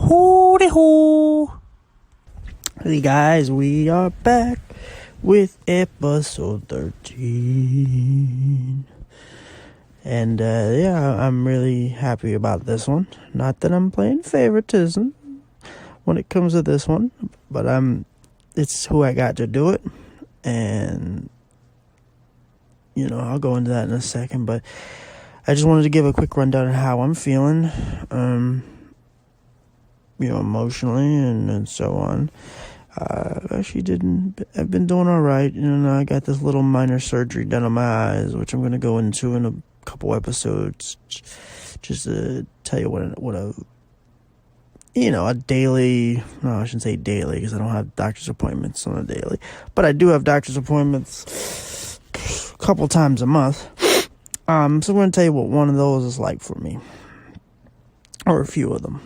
Hooty hoo! Hey guys, we are back with episode 13. And I'm really happy about this one. Not that I'm playing favoritism when it comes to this one, but it's who I got to do it. And I'll go into that in a second, but I just wanted to give a quick rundown of how I'm feeling, emotionally and so on. I've been doing all right. I got this little minor surgery done on my eyes, which I'm going to go into in a couple episodes, just to tell you what a daily, no, I shouldn't say daily, because I don't have doctor's appointments on a daily, but I do have doctor's appointments a couple times a month. So I'm going to tell you what one of those is like for me, or a few of them.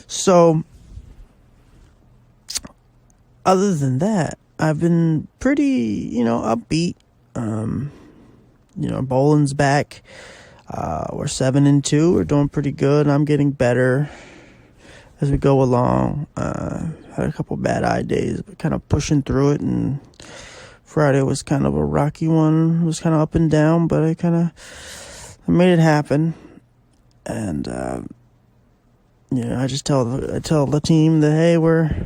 So other than that, I've been pretty, upbeat. Bowling's back. We're 7-2. We're doing pretty good. I'm getting better as we go along. Had a couple bad eye days, but kind of pushing through it. And Friday was kind of a rocky one. It was kind of up and down, but I made it happen. And I just tell the team that, hey,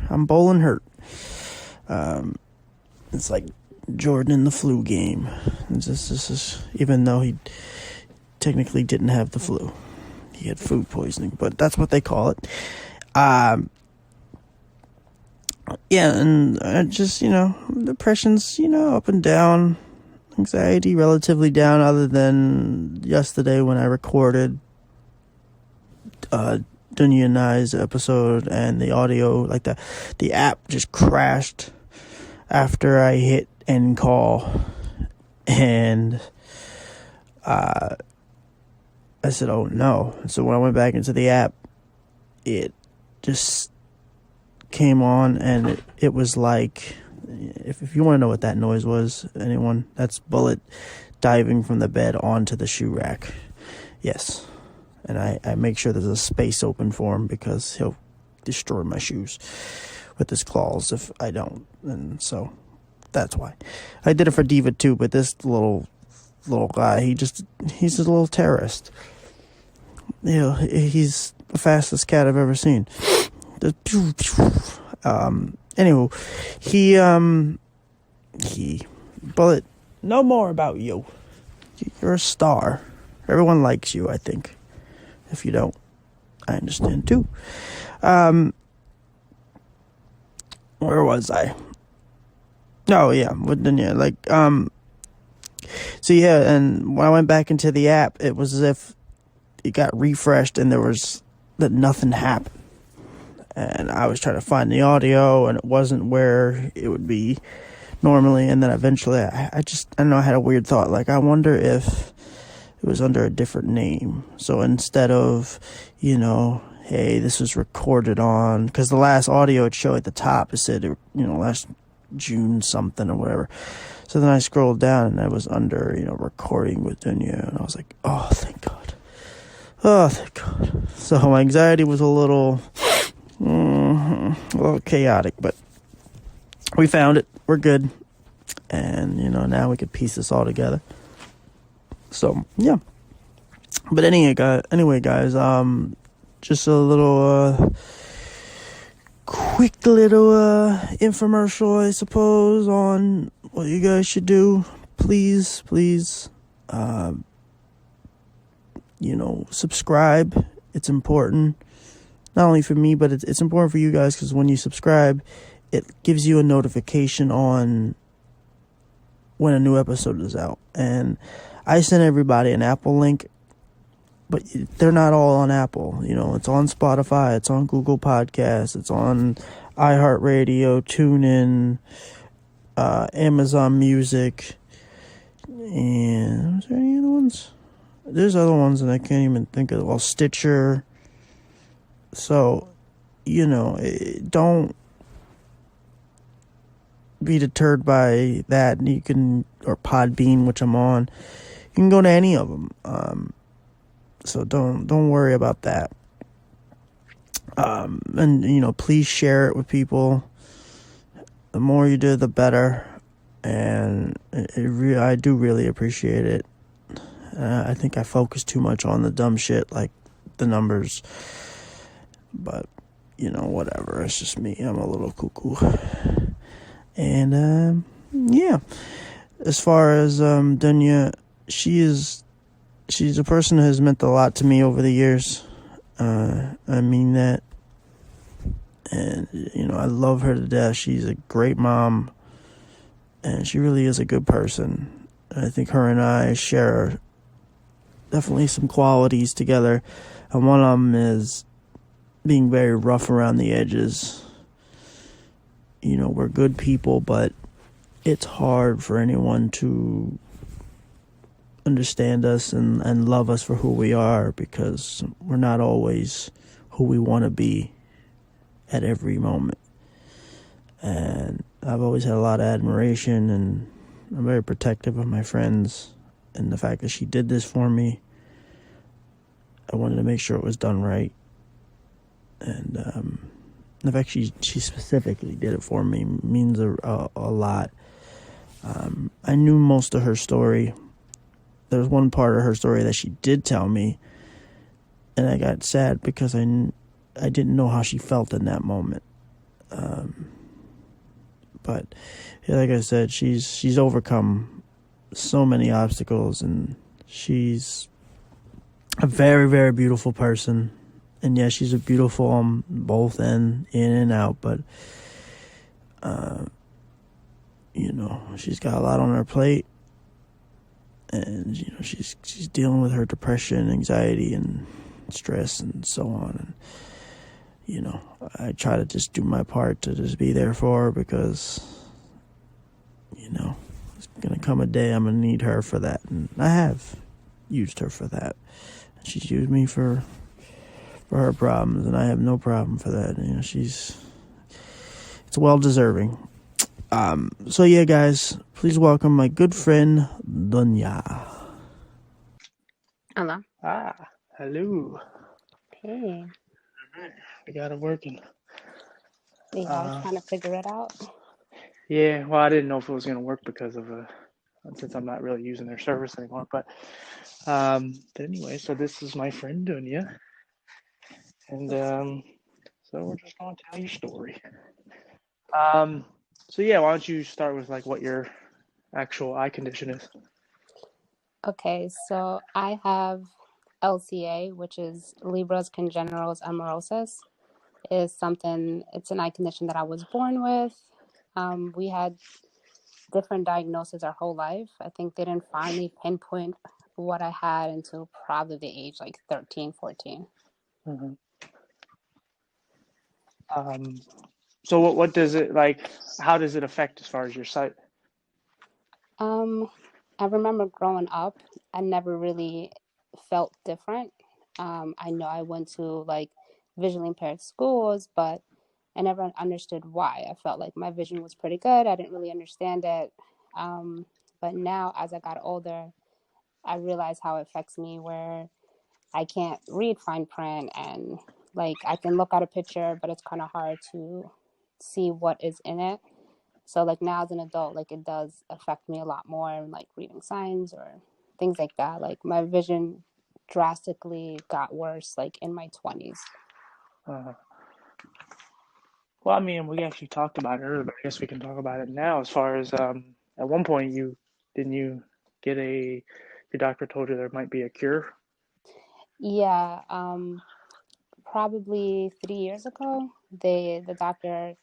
I'm bowling hurt. It's like Jordan in the flu game. This is even though he technically didn't have the flu, he had food poisoning, but that's what they call it. And just depression's up and down, anxiety relatively down, other than yesterday when I recorded Dunias episode, and the audio, like the app just crashed after I hit end call, and I said, oh no. So when I went back into the app, it just came on, and it was like, if you want to know what that noise was, anyone, that's Bullet diving from the bed onto the shoe rack. Yes. And I make sure there's a space open for him, because he'll destroy my shoes with his claws if I don't. And so that's why. I did it for Diva too, but this little guy, he's a little terrorist. He's the fastest cat I've ever seen. Anywho, he Bullet, no more about you. You're a star. Everyone likes you, I think. If you don't, I understand too. Where was I? Oh yeah, so yeah, and when I went back into the app, it was as if it got refreshed and that nothing happened. And I was trying to find the audio, and it wasn't where it would be normally. And then eventually, I don't know, I had a weird thought, like, I wonder if it was under a different name. So instead of, hey, this was recorded on, because the last audio it showed at the top, it said, last June something or whatever. So then I scrolled down, and I was under, recording with Dunias, and I was like, oh, thank God. Oh, thank God. So my anxiety was a little chaotic, but we found it. We're good. And, now we could piece this all together. So, yeah. But anyway, guys, just a little, quick little, infomercial, I suppose, on what you guys should do. Please, subscribe. It's important. Not only for me, but it's important for you guys, because when you subscribe, it gives you a notification on when a new episode is out. And I sent everybody an Apple link, but they're not all on Apple. It's on Spotify, it's on Google Podcasts, it's on iHeartRadio, TuneIn, Amazon Music, and was there any other ones? There's other ones that I can't even think of. Well, Stitcher. So, don't be deterred by that. You can, or Podbean, which I'm on. You can go to any of them. So don't worry about that. And please share it with people. The more you do, the better. And I do really appreciate it. I think I focus too much on the dumb shit, like the numbers. But, whatever. It's just me. I'm a little cuckoo. And, yeah. As far as Dunya, she's a person who has meant a lot to me over the years. I mean that. And, I love her to death. She's a great mom. And she really is a good person. I think her and I share definitely some qualities together. And one of them is being very rough around the edges. We're good people, but it's hard for anyone to understand us and love us for who we are, because we're not always who we want to be at every moment. And I've always had a lot of admiration, and I'm very protective of my friends. And the fact that she did this for me, I wanted to make sure it was done right. And the fact she specifically did it for me means a lot. I knew most of her story. There was one part of her story that she did tell me, and I got sad because I didn't know how she felt in that moment. But like I said, she's overcome so many obstacles, and she's a very, very beautiful person. And yeah, she's a beautiful on both in and out, but she's got a lot on her plate, and she's dealing with her depression, anxiety, and stress, and so on. And I try to just do my part to just be there for her, because it's gonna come a day I'm gonna need her for that, and I have used her for that. And she's used me for her problems, and I have no problem for that. It's well deserving. So yeah, guys, please welcome my good friend Dunya. Hello. Hello. Hey. We got it working. Yeah, I was trying to figure it out. Yeah, well, I didn't know if it was gonna work because of since I'm not really using their service anymore. But anyway, so this is my friend Dunya, and so we're just gonna tell your story. So yeah, why don't you start with like what your actual eye condition is? Okay, so I have LCA, which is Leber's congenital amaurosis. It's an eye condition that I was born with. We had different diagnoses our whole life. I think they didn't finally pinpoint what I had until probably the age like 13, 14. Mm-hmm. So what does it like? How does it affect as far as your sight? I remember growing up, I never really felt different. I know I went to like visually impaired schools, but I never understood why. I felt like my vision was pretty good. I didn't really understand it. But now, as I got older, I realized how it affects me, where I can't read fine print, and like I can look at a picture, but it's kind of hard to see what is in it. So like now as an adult, like it does affect me a lot more, like reading signs or things like that. Like my vision drastically got worse like in my 20s. Uh, well, I mean, we actually talked about it earlier, but I guess we can talk about it now. As far as at one point, you get your doctor told you there might be a cure? Yeah, probably 3 years ago, the doctor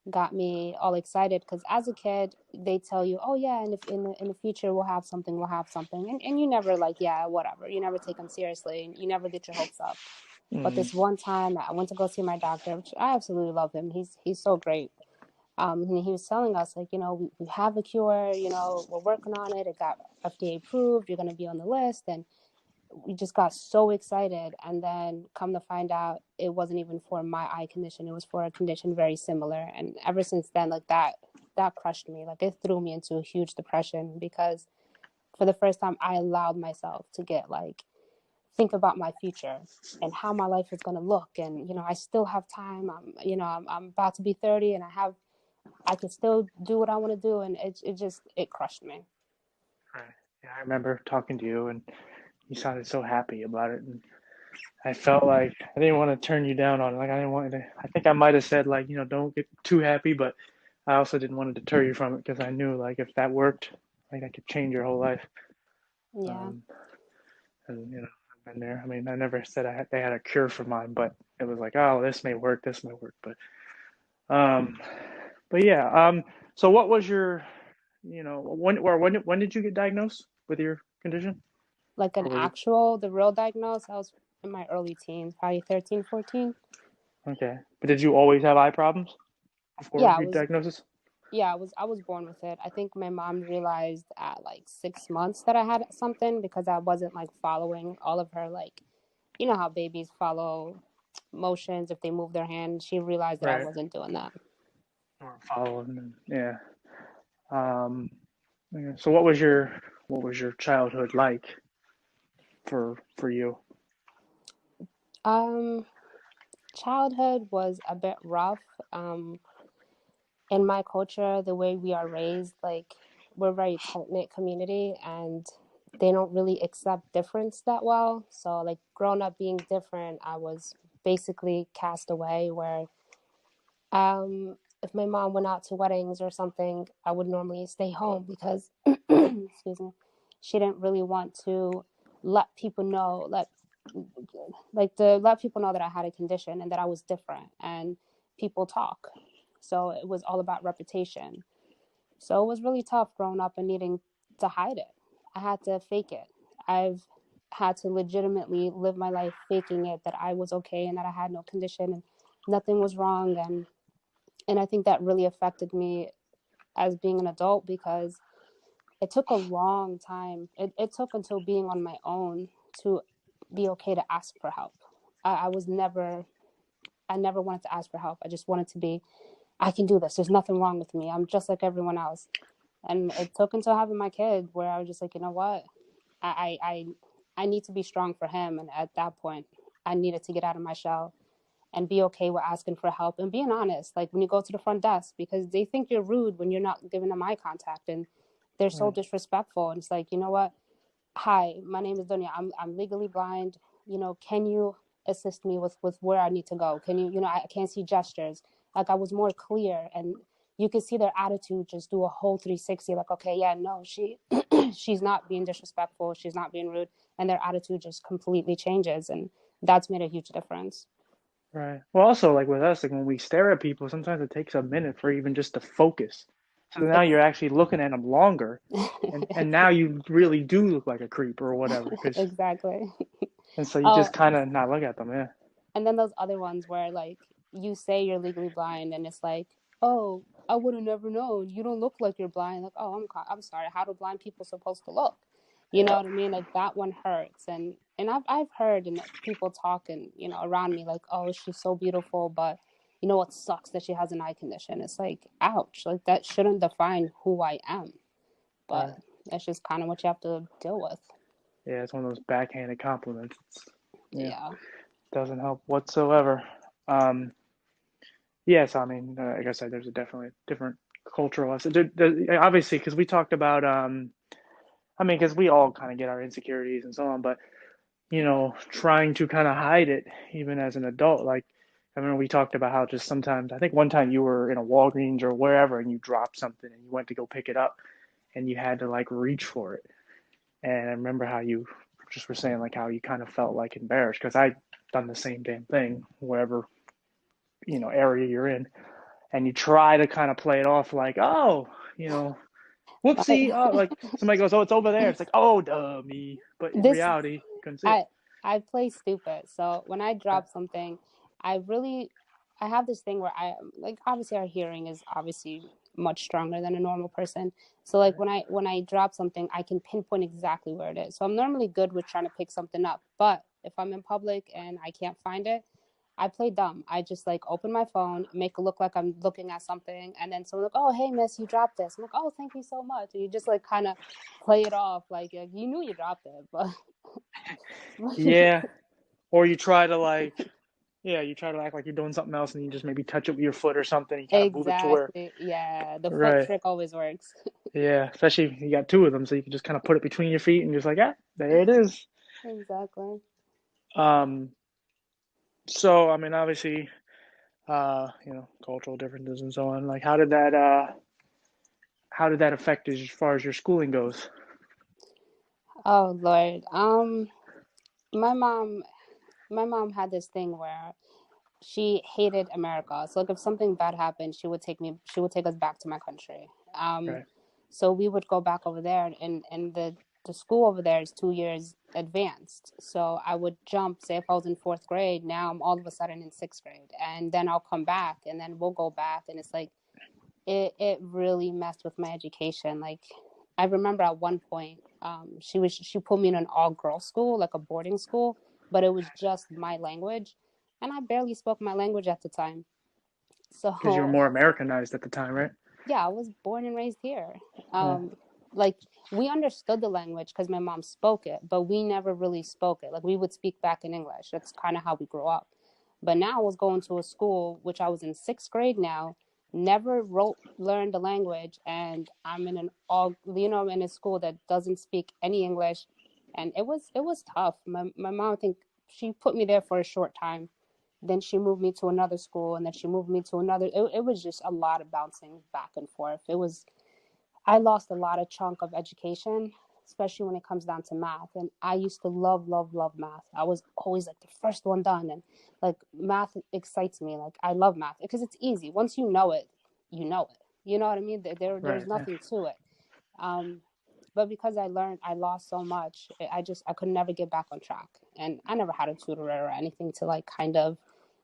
got me all excited because as a kid they tell you, oh yeah, and if in the future we'll have something, and you never like, yeah, whatever, you never take them seriously and you never get your hopes up. But Mm, this one time I went to go see my doctor, which I absolutely love him. He's so great. And he was telling us like, we have a cure, we're working on it, it got FDA approved, you're going to be on the list. And we just got so excited, and then come to find out it wasn't even for my eye condition, it was for a condition very similar. And ever since then, like that crushed me. Like it threw me into a huge depression, because for the first time I allowed myself to get like think about my future and how my life is going to look. And, I still have time. I'm about to be 30 and I can still do what I want to do. And it crushed me. Right. Yeah, I remember talking to you, and you sounded so happy about it, and I felt like I didn't want to turn you down on it. Like I didn't want to. I think I might have said like, don't get too happy, but I also didn't want to deter you from it because I knew like if that worked, like I could change your whole life. Yeah. Um, and I've been there. I mean, I never said they had a cure for mine, but it was like, oh, this may work, um, but yeah. So what was your, when did you get diagnosed with your condition, Like or was it the real diagnosis, I was in my early teens, probably 13, 14. okay? But did you always have eye problems before Yeah, your diagnosis? I was born with it. I think my mom realized at like 6 months that I had something because I wasn't like following all of her, like, how babies follow motions if they move their hand. She realized that I Right. wasn't doing that. Or following, yeah. Um, yeah. So what was your childhood like for you? Um, Childhood was a bit rough. In my culture, the way we are raised, like, we're a very tight knit community, and they don't really accept difference that well. So, like, growing up being different, I was basically cast away. Where, if my mom went out to weddings or something, I would normally stay home because, excuse me, she didn't really want to let people know, let people know that I had a condition and that I was different, and people talk. So it was all about reputation. So it was really tough growing up and needing to hide it. I had to fake it. I've had to legitimately live my life faking it, that I was okay and that I had no condition and nothing was wrong. And I think that really affected me as being an adult, because it took a long time. It took until being on my own to be okay to ask for help. I was never, I never wanted to ask for help. I just wanted to be, I can do this. There's nothing wrong with me. I'm just like everyone else. And it took until having my kid where I was just like, you know what? I, I, I need to be strong for him. And at that point, I needed to get out of my shell and be okay with asking for help and being honest. Like when you go to the front desk, because they think you're rude when you're not giving them eye contact, and they're so Right. disrespectful. And it's like, you know what? Hi, my name is Dunia. I'm legally blind. Can you assist me with where I need to go? Can you, I can't see gestures. Like I was more clear, and you could see their attitude just do a whole 360. Like, okay, yeah, no, she's not being disrespectful. She's not being rude, and their attitude just completely changes, and that's made a huge difference. Right. Well, also like with us, like when we stare at people, sometimes it takes a minute for even just to focus. So now you're actually looking at them longer, and now you really do look like a creep or whatever, because Exactly. and so you Oh, just kind of not look at them. Yeah. and then those other ones where like you say you're legally blind and it's like, oh, I would have never known. You don't look like you're blind. Like, oh, I'm sorry. How do blind people supposed to look? You know Yeah. what I mean? Like that one hurts. And I've heard and people talking, around me like, oh, she's so beautiful, but what sucks that she has an eye condition. It's like, ouch. Like that shouldn't define who I am. But Right. that's just kind of what you have to deal with. Yeah. It's one of those backhanded compliments. Yeah, Yeah. doesn't help whatsoever. Um, yes, I mean, like I said, there's a definitely different cultural lesson. Obviously, because we talked about, I mean, because we all kind of get our insecurities and so on, but trying to kind of hide it even as an adult. Like, I remember we talked about how just sometimes, I think one time you were in a Walgreens or wherever and you dropped something and you went to go pick it up and you had to like reach for it. And I remember how you just were saying like how you kind of felt like embarrassed because I'd done the same damn thing wherever, area you're in. And you try to kind of play it off like, oh, you know, whoopsie. Oh, like somebody goes, oh, it's over there. It's like, oh, duh, me. But in This reality, you couldn't see it. I I play stupid. So when I Right. drop something, I really I have this thing where I like, obviously our hearing is obviously much stronger than a normal person. So like Right. when I drop something, I can pinpoint exactly where it is. So I'm normally good with trying to pick something up. But if I'm in public and I can't find it, I play dumb. I just like open my phone, make it look like I'm looking at something, and then someone like, "Oh, hey, miss, you dropped this." I'm like, "Oh, thank you so much." And you just like kind of play it off like you knew you dropped it, but Yeah. Or you try to you try to act like you're doing something else and you just maybe touch it with your foot or something. You kind of move it to where, Exactly. Yeah, the foot right. trick always works. Yeah. Especially if you got two of them, so you can just kind of put it between your feet and just like, there it is. Exactly. Um, so, I mean, obviously, cultural differences and so on. Like, how did that affect as far as your schooling goes? Oh Lord. My mom, my mom had this thing where she hated America. So like if something bad happened, she would take us back to my country. Um, Right. so we would go back over there, and the school over there is 2 years advanced. So I would jump, say if I was in fourth grade, now I'm all of a sudden in sixth grade, and then I'll come back, and then we'll go back, and it's like it really messed with my education. Like I remember at one point, she put me in an all girls school, like a boarding school, but it was just my language, and I barely spoke my language at the time. Because you were So more Americanized at the time, right? yeah, I was born and raised here. Yeah. Like we understood the language because my mom spoke it, but we never really spoke it. Like we would speak back in English. That's kind of how we grew up. But now I was going to a school which I was in sixth grade now, never wrote learned the language, and I'm in an all in a school that doesn't speak any English, and it was tough. My mom, I think she put me there for a short time, then she moved me to another school, and then she moved me to another. It was just a lot of bouncing back and forth. I lost a lot of chunk of education, especially when it comes down to math. And I used to love, love, love math. I was always like the first one done. And like math excites me. Like I love math because it's easy. Once you know it, you know it. You know what I mean? There's Right. Yeah. nothing to it. Um, but because I lost so much. I could never get back on track. And I never had a tutor or anything to like kind of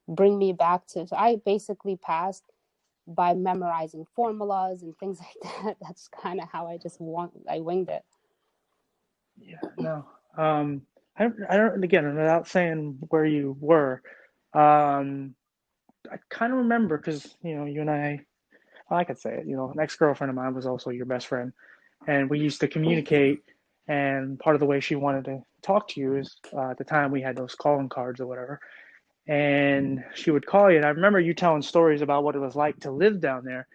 bring me back to. So I basically passed by memorizing formulas and things like that. That's kind of how I winged it. Yeah. No. I don't. Again, without saying where you were, um, I kind of remember because you and I could say it. An ex-girlfriend of mine was also your best friend, and we used to communicate. And part of the way she wanted to talk to you is at the time we had those calling cards or whatever, and she would call you. And I remember you telling stories about what it was like to live down there.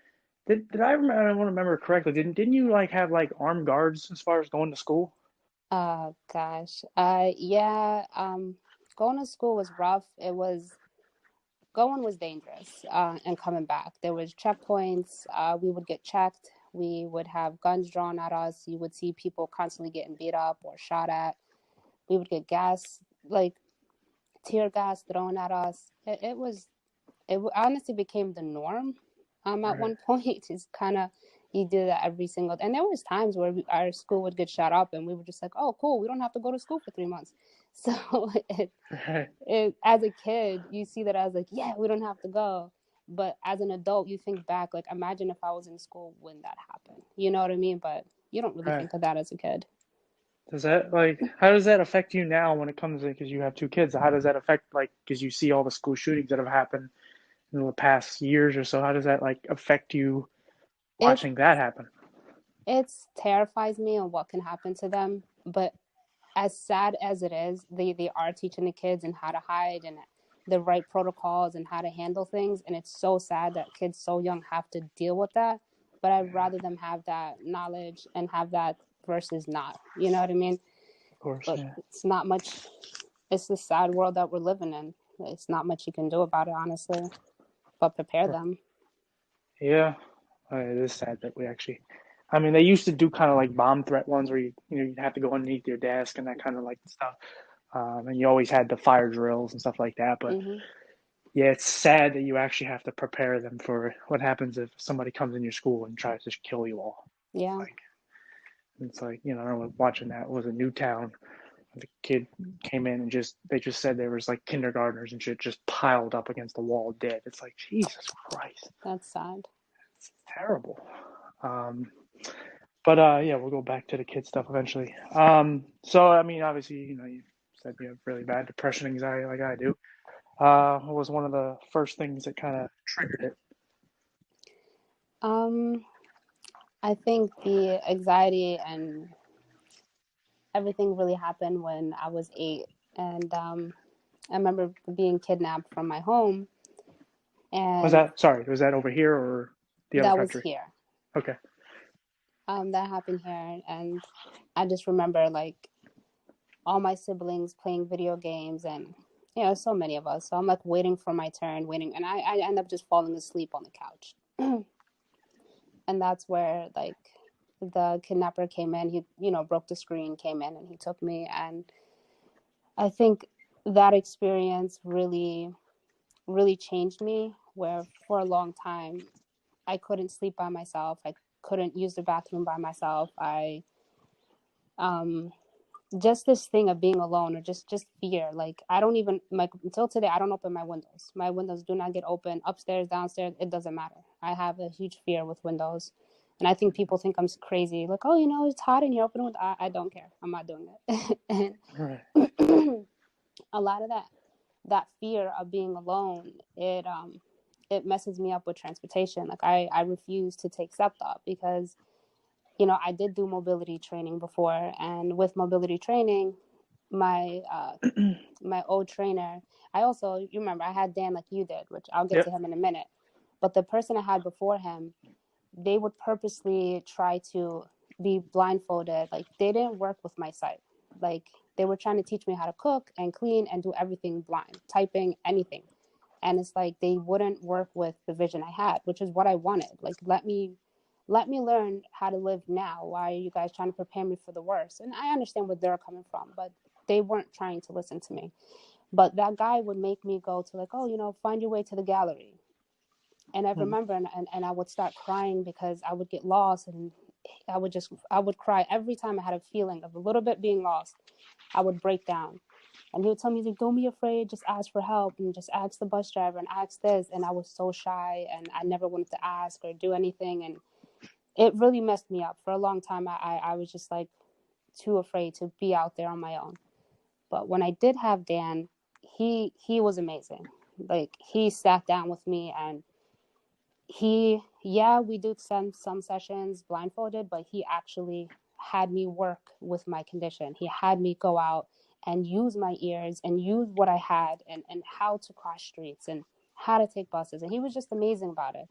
Did I remember? I want to remember correctly. Didn't you like have like armed guards as far as going to school? Oh gosh. Yeah, going to school was rough. Going was dangerous, and coming back. There was checkpoints. We would get checked. We would have guns drawn at us. You would see people constantly getting beat up or shot at. We would get like tear gas thrown at us. It honestly became the norm. At Right. one point, it's kind of you did that every single. And there was times where our school would get shut up, and we were just like, "Oh, cool, we don't have to go to school for 3 months." So Right. as a kid, you see that as like, "Yeah, we don't have to go." But as an adult, you think back, like, imagine if I was in school when that happened. You know what I mean? But you don't really Right. think of that as a kid. How does that affect you now when it comes to, because you have two kids? How does that affect, like, because you see all the school shootings that have happened in the past years or so? How does that like affect you It watching that happen? it terrifies me on what can happen to them, but as sad as it is, they are teaching the kids and how to hide and the right protocols and how to handle things. And it's so sad that kids so young have to deal with that. But I'd rather them have that knowledge and have that versus not. You know what I mean? Of course, But yeah. it's not much. It's the sad world that we're living in. It's not much you can do about it, honestly, but prepare them. Yeah, it is sad that we actually. I mean, they used to do kind of like bomb threat ones where you'd have to go underneath your desk and that kind of like stuff. And you always had the fire drills and stuff like that. But Hmm. yeah, it's sad that you actually have to prepare them for what happens if somebody comes in your school and tries to kill you all. Yeah, Like it's like I remember watching that. It was a Newtown. The kid came in and they just said there was like kindergartners and shit just piled up against the wall dead. It's like Jesus Christ, that's sad. it's terrible. Um, but yeah, we'll go back to the kid stuff eventually. So I mean, obviously, you said you have really bad depression, anxiety, like I do. What was one of the first things that kind of triggered it? Um, I think the anxiety and everything really happened when I was 8. And I remember being kidnapped from my home, Was and that, sorry, was that over here or the other that was country? here. Okay. That happened here, and I just remember like all my siblings playing video games, and so many of us. So I'm like waiting for my turn, waiting, and I end up just falling asleep on the couch. And that's where like the kidnapper came in. He, broke the screen, came in, and he took me. And I think that experience really, really changed me. Where for a long time, I couldn't sleep by myself. I couldn't use the bathroom by myself. Um, just this thing of being alone, or just fear. Like I don't even like until today. I don't open my windows. My windows do not get open upstairs, downstairs. It doesn't matter. I have a huge fear with windows, and I think people think I'm crazy. Like, oh, it's hot in here. Open it. I don't care. I'm not doing it. Right. And a lot of that fear of being alone, it messes me up with transportation. Like I refuse to take SEPTA because I did do mobility training before, and with mobility training, my my old trainer, you remember I had Dan like you did, which I'll get to Yep. him in a minute. But the person I had before him, they would purposely try to be blindfolded. Like they didn't work with my sight. Like they were trying to teach me how to cook and clean and do everything blind, typing, anything. And it's like they wouldn't work with the vision I had, which is what I wanted. Like let me learn how to live now. Why are you guys trying to prepare me for the worst? And I understand where they're coming from, but they weren't trying to listen to me. But that guy would make me go to like, oh, find your way to the gallery. And I remember, and I would start crying because I would get lost, and I would cry every time I had a feeling of a little bit being lost. I would break down. And he would tell me, like, don't be afraid, just ask for help and just ask the bus driver and ask this. And I was so shy and I never wanted to ask or do anything. And it really messed me up. For a long time, I was just like too afraid to be out there on my own. But when I did have Dan, he was amazing. Like he sat down with me, and we do some sessions blindfolded, but he actually had me work with my condition. He had me go out and use my ears and use what I had, and how to cross streets and how to take buses. And he was just amazing about it.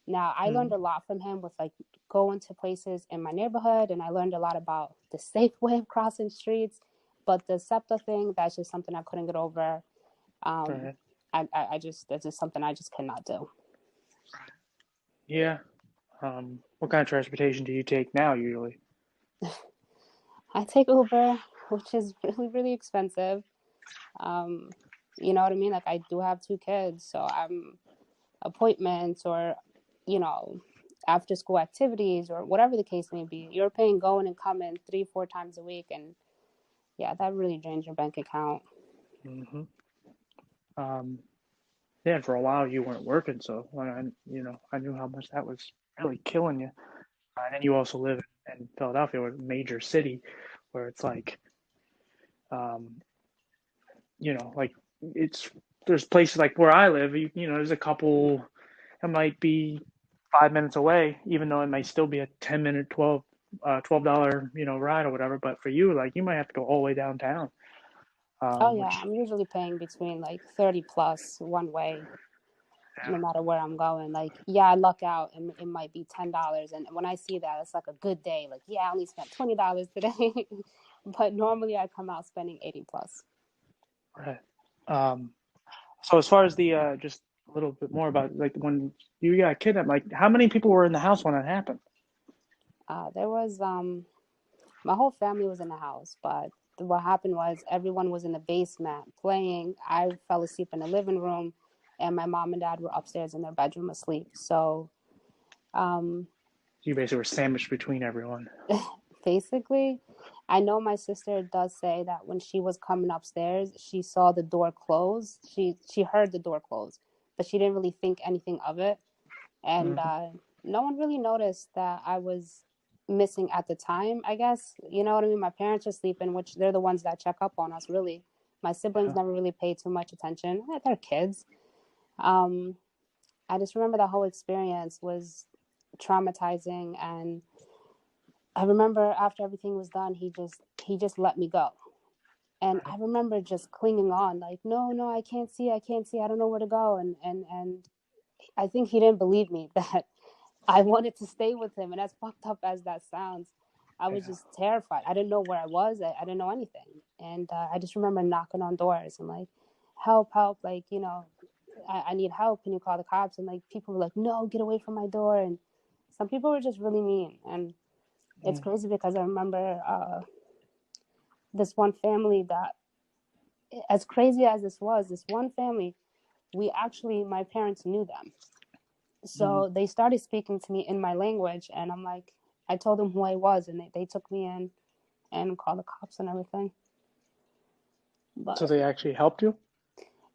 Now, I learned a lot from him with like going to places in my neighborhood, and I learned a lot about the safe way of crossing streets. But the SEPTA thing, that's just something I couldn't get over. Right. That's just something I just cannot do. Yeah. What kind of transportation do you take now usually? I take Uber, which is really, really expensive. You know what I mean? Like I do have 2 kids, so I'm appointments or, you know, after school activities or whatever the case may be. You're paying going and coming 3, 4 times a week, and yeah, that really drains your bank account. hmm Um, yeah, and for a while you weren't working, so when I knew how much that was really killing you. And then you also live in Philadelphia, a major city, where it's like, um, like it's there's places like where I live, there's a couple that might be 5 minutes away, even though it might still be a 10-minute, $12, ride or whatever. But for you, like you might have to go all the way downtown, Oh yeah, which I'm usually paying between like 30 plus one way, no matter where I'm going. Like, yeah, I luck out and it might be $10. And when I see that, it's like a good day. Like, yeah, I only spent $20 today. But normally I come out spending 80 plus. right. Um, so as far as the just a little bit more about like when you got kidnapped, like how many people were in the house when that happened? There was my whole family was in the house, but what happened was everyone was in the basement playing. I fell asleep in the living room, and my mom and dad were upstairs in their bedroom asleep. So, um, You basically were sandwiched between everyone. basically, I know my sister does say that when she was coming upstairs, she saw the door close. She heard the door close, but she didn't really think anything of it. And hmm no one really noticed that I was missing at the time, I guess. You know what I mean? My parents are sleeping, which they're the ones that check up on us, really. My siblings Yeah. never really paid too much attention. They're kids. Um, I just remember the whole experience was traumatizing, and I remember after everything was done, he just let me go. And I remember just clinging on, like, no, no, I can't see, I don't know where to go. And I think he didn't believe me that I wanted to stay with him. And as fucked up as that sounds, I was Yeah. just terrified. I didn't know where I was. I didn't know anything. And I just remember knocking on doors and like, help, help. Like, I need help. Can you call the cops? And like, people were like, no, get away from my door. And some people were just really mean. And it's Mm. crazy because I remember this one family that, as crazy as this one family, my parents knew them. Mm. So they started speaking to me in my language, and I told them who I was, and they took me in and called the cops and everything. So But they actually helped you?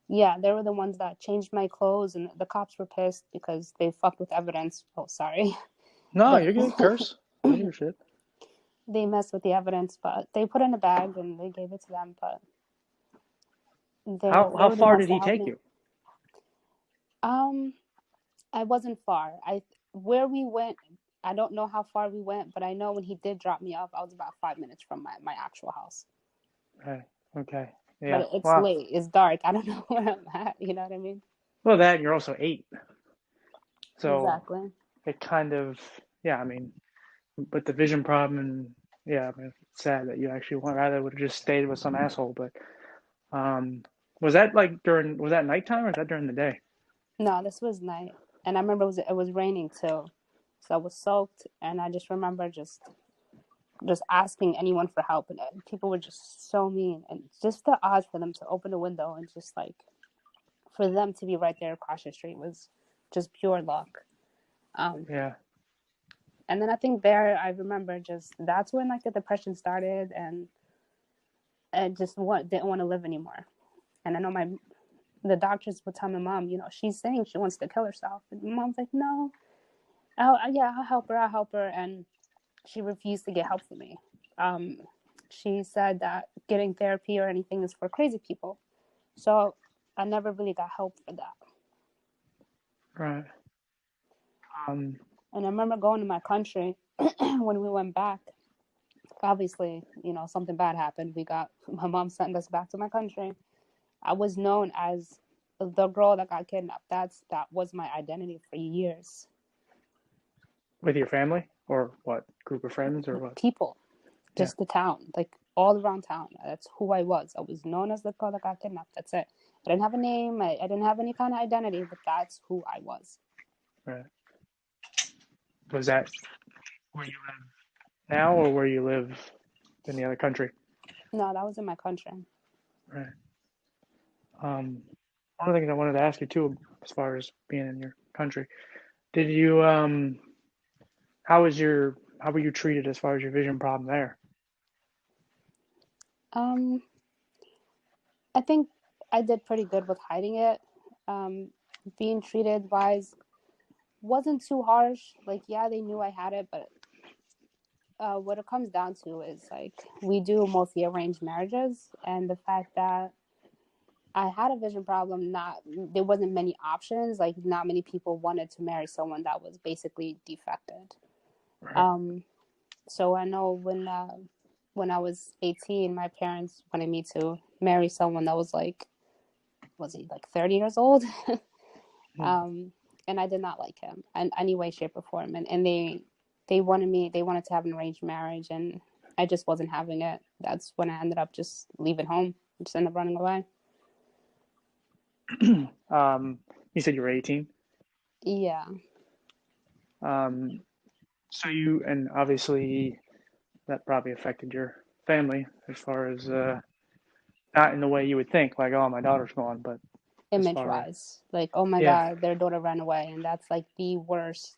yeah, they were the ones that changed my clothes, and the cops were pissed because they fucked with evidence. Oh, sorry. No, But you're good. Curse. Say your shit. they messed with the evidence, but they put it in a bag and they gave it to them. But they How were the far ones did that he helped take me. you? Um, I wasn't far. Where we went, I don't know how far we went, but I know when he did drop me off, I was about 5 minutes from my actual house. Right. Okay. But Yeah. it's Wow. late. It's dark. I don't know where I'm at. You know what I mean? Well, that and you're also 8, so Exactly. it kind of, yeah. I mean, with the vision problem, and yeah, I mean, it's sad that you actually want rather would have just stayed with some asshole. But um, was that like was that nighttime or was that during the day? No, this was night, and I remember it was raining too, so I was soaked, and I just remember just asking anyone for help, and people were just so mean, and just the odds for them to open a window and just like for them to be right there across the street was just pure luck. Um, Yeah. and then I think there I remember just that's when like the depression started, and I just didn't want to live anymore. And I know the doctors would tell my mom, she's saying she wants to kill herself, and my mom's like, no, yeah, I'll help her, and she refused to get help for me. Um, she said that getting therapy or anything is for crazy people, so I never really got help for that. Right. Um. And I remember going to my country when we went back. Obviously, something bad happened. My mom sent us back to my country. I was known as the girl that got kidnapped. That was my identity for years. With your family or what? Group of friends or what? People, Yeah. just the town, like all around town. That's who I was. I was known as the girl that got kidnapped. That's it. I didn't have a name. I didn't have any kind of identity, but that's who I was. Right. Was that where you live now or where you live in the other country? No, that was in my country. Right. One of the things I wanted to ask you too, as far as being in your country, did you how were you treated as far as your vision problem there? Um, I think I did pretty good with hiding it. Um, Being treated wise wasn't too harsh. Like, yeah, they knew I had it, but what it comes down to is like we do mostly arranged marriages, and the fact that I had a vision problem, not there wasn't many options. Like, not many people wanted to marry someone that was basically defected. Right. Um, so I know when I was 18, my parents wanted me to marry someone that was he like 30 years old? Hmm. um, and I did not like him in any way, shape, or form. And they wanted to have an arranged marriage, and I just wasn't having it. That's when I ended up just leaving home, just ended up running away. You said you were 18. Yeah, Um, so you and obviously that probably affected your family as far as not in the way you would think, like oh my daughter's gone, but as image far as wise, like, oh my yeah, god, their daughter ran away, and that's like the worst.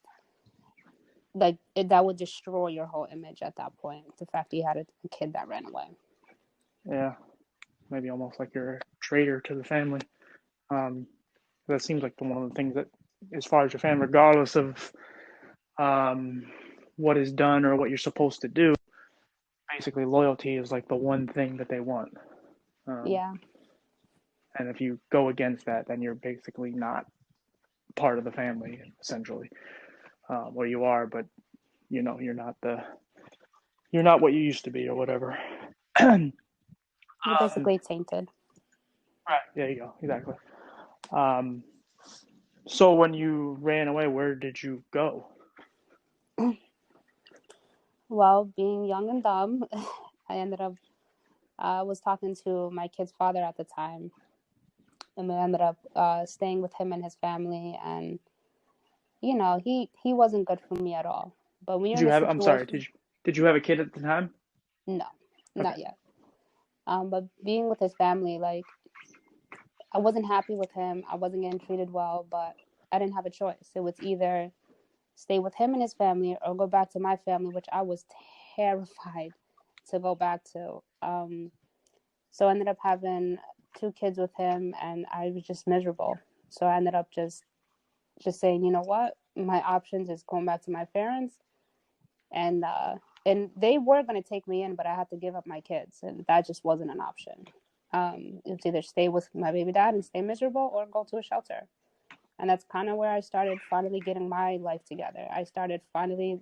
Like that would destroy your whole image at that point. The fact that you had a kid that ran away. yeah, maybe almost like you're a traitor to the family. Um, that seems like one of the things that, as far as your family, regardless of um, what is done or what you're supposed to do, basically loyalty is like the one thing that they want. Um, Yeah, and if you go against that, then you're basically not part of the family, essentially. Or you are, but you're not the you're not what you used to be or whatever. um, You're basically tainted. right. There you go. Exactly. Um, so when you ran away, where did you go? Well, being young and dumb, I ended up was talking to my kid's father at the time, and I ended up staying with him and his family. And he wasn't good for me at all. But when you're Did in you a have? I'm sorry. situation, Did you have a kid at the time? no, Okay. not yet. But being with his family, like I wasn't happy with him. I wasn't getting treated well, but I didn't have a choice. It was either stay with him and his family or go back to my family, which I was terrified to go back to. So I ended up having two kids with him, and I was just miserable. So I ended up just saying, you know what, my options is going back to my parents, and they were going to take me in, but I had to give up my kids, and that just wasn't an option. It was either stay with my baby dad and stay miserable, or go to a shelter. And that's kind of where I started finally getting my life together. I started finally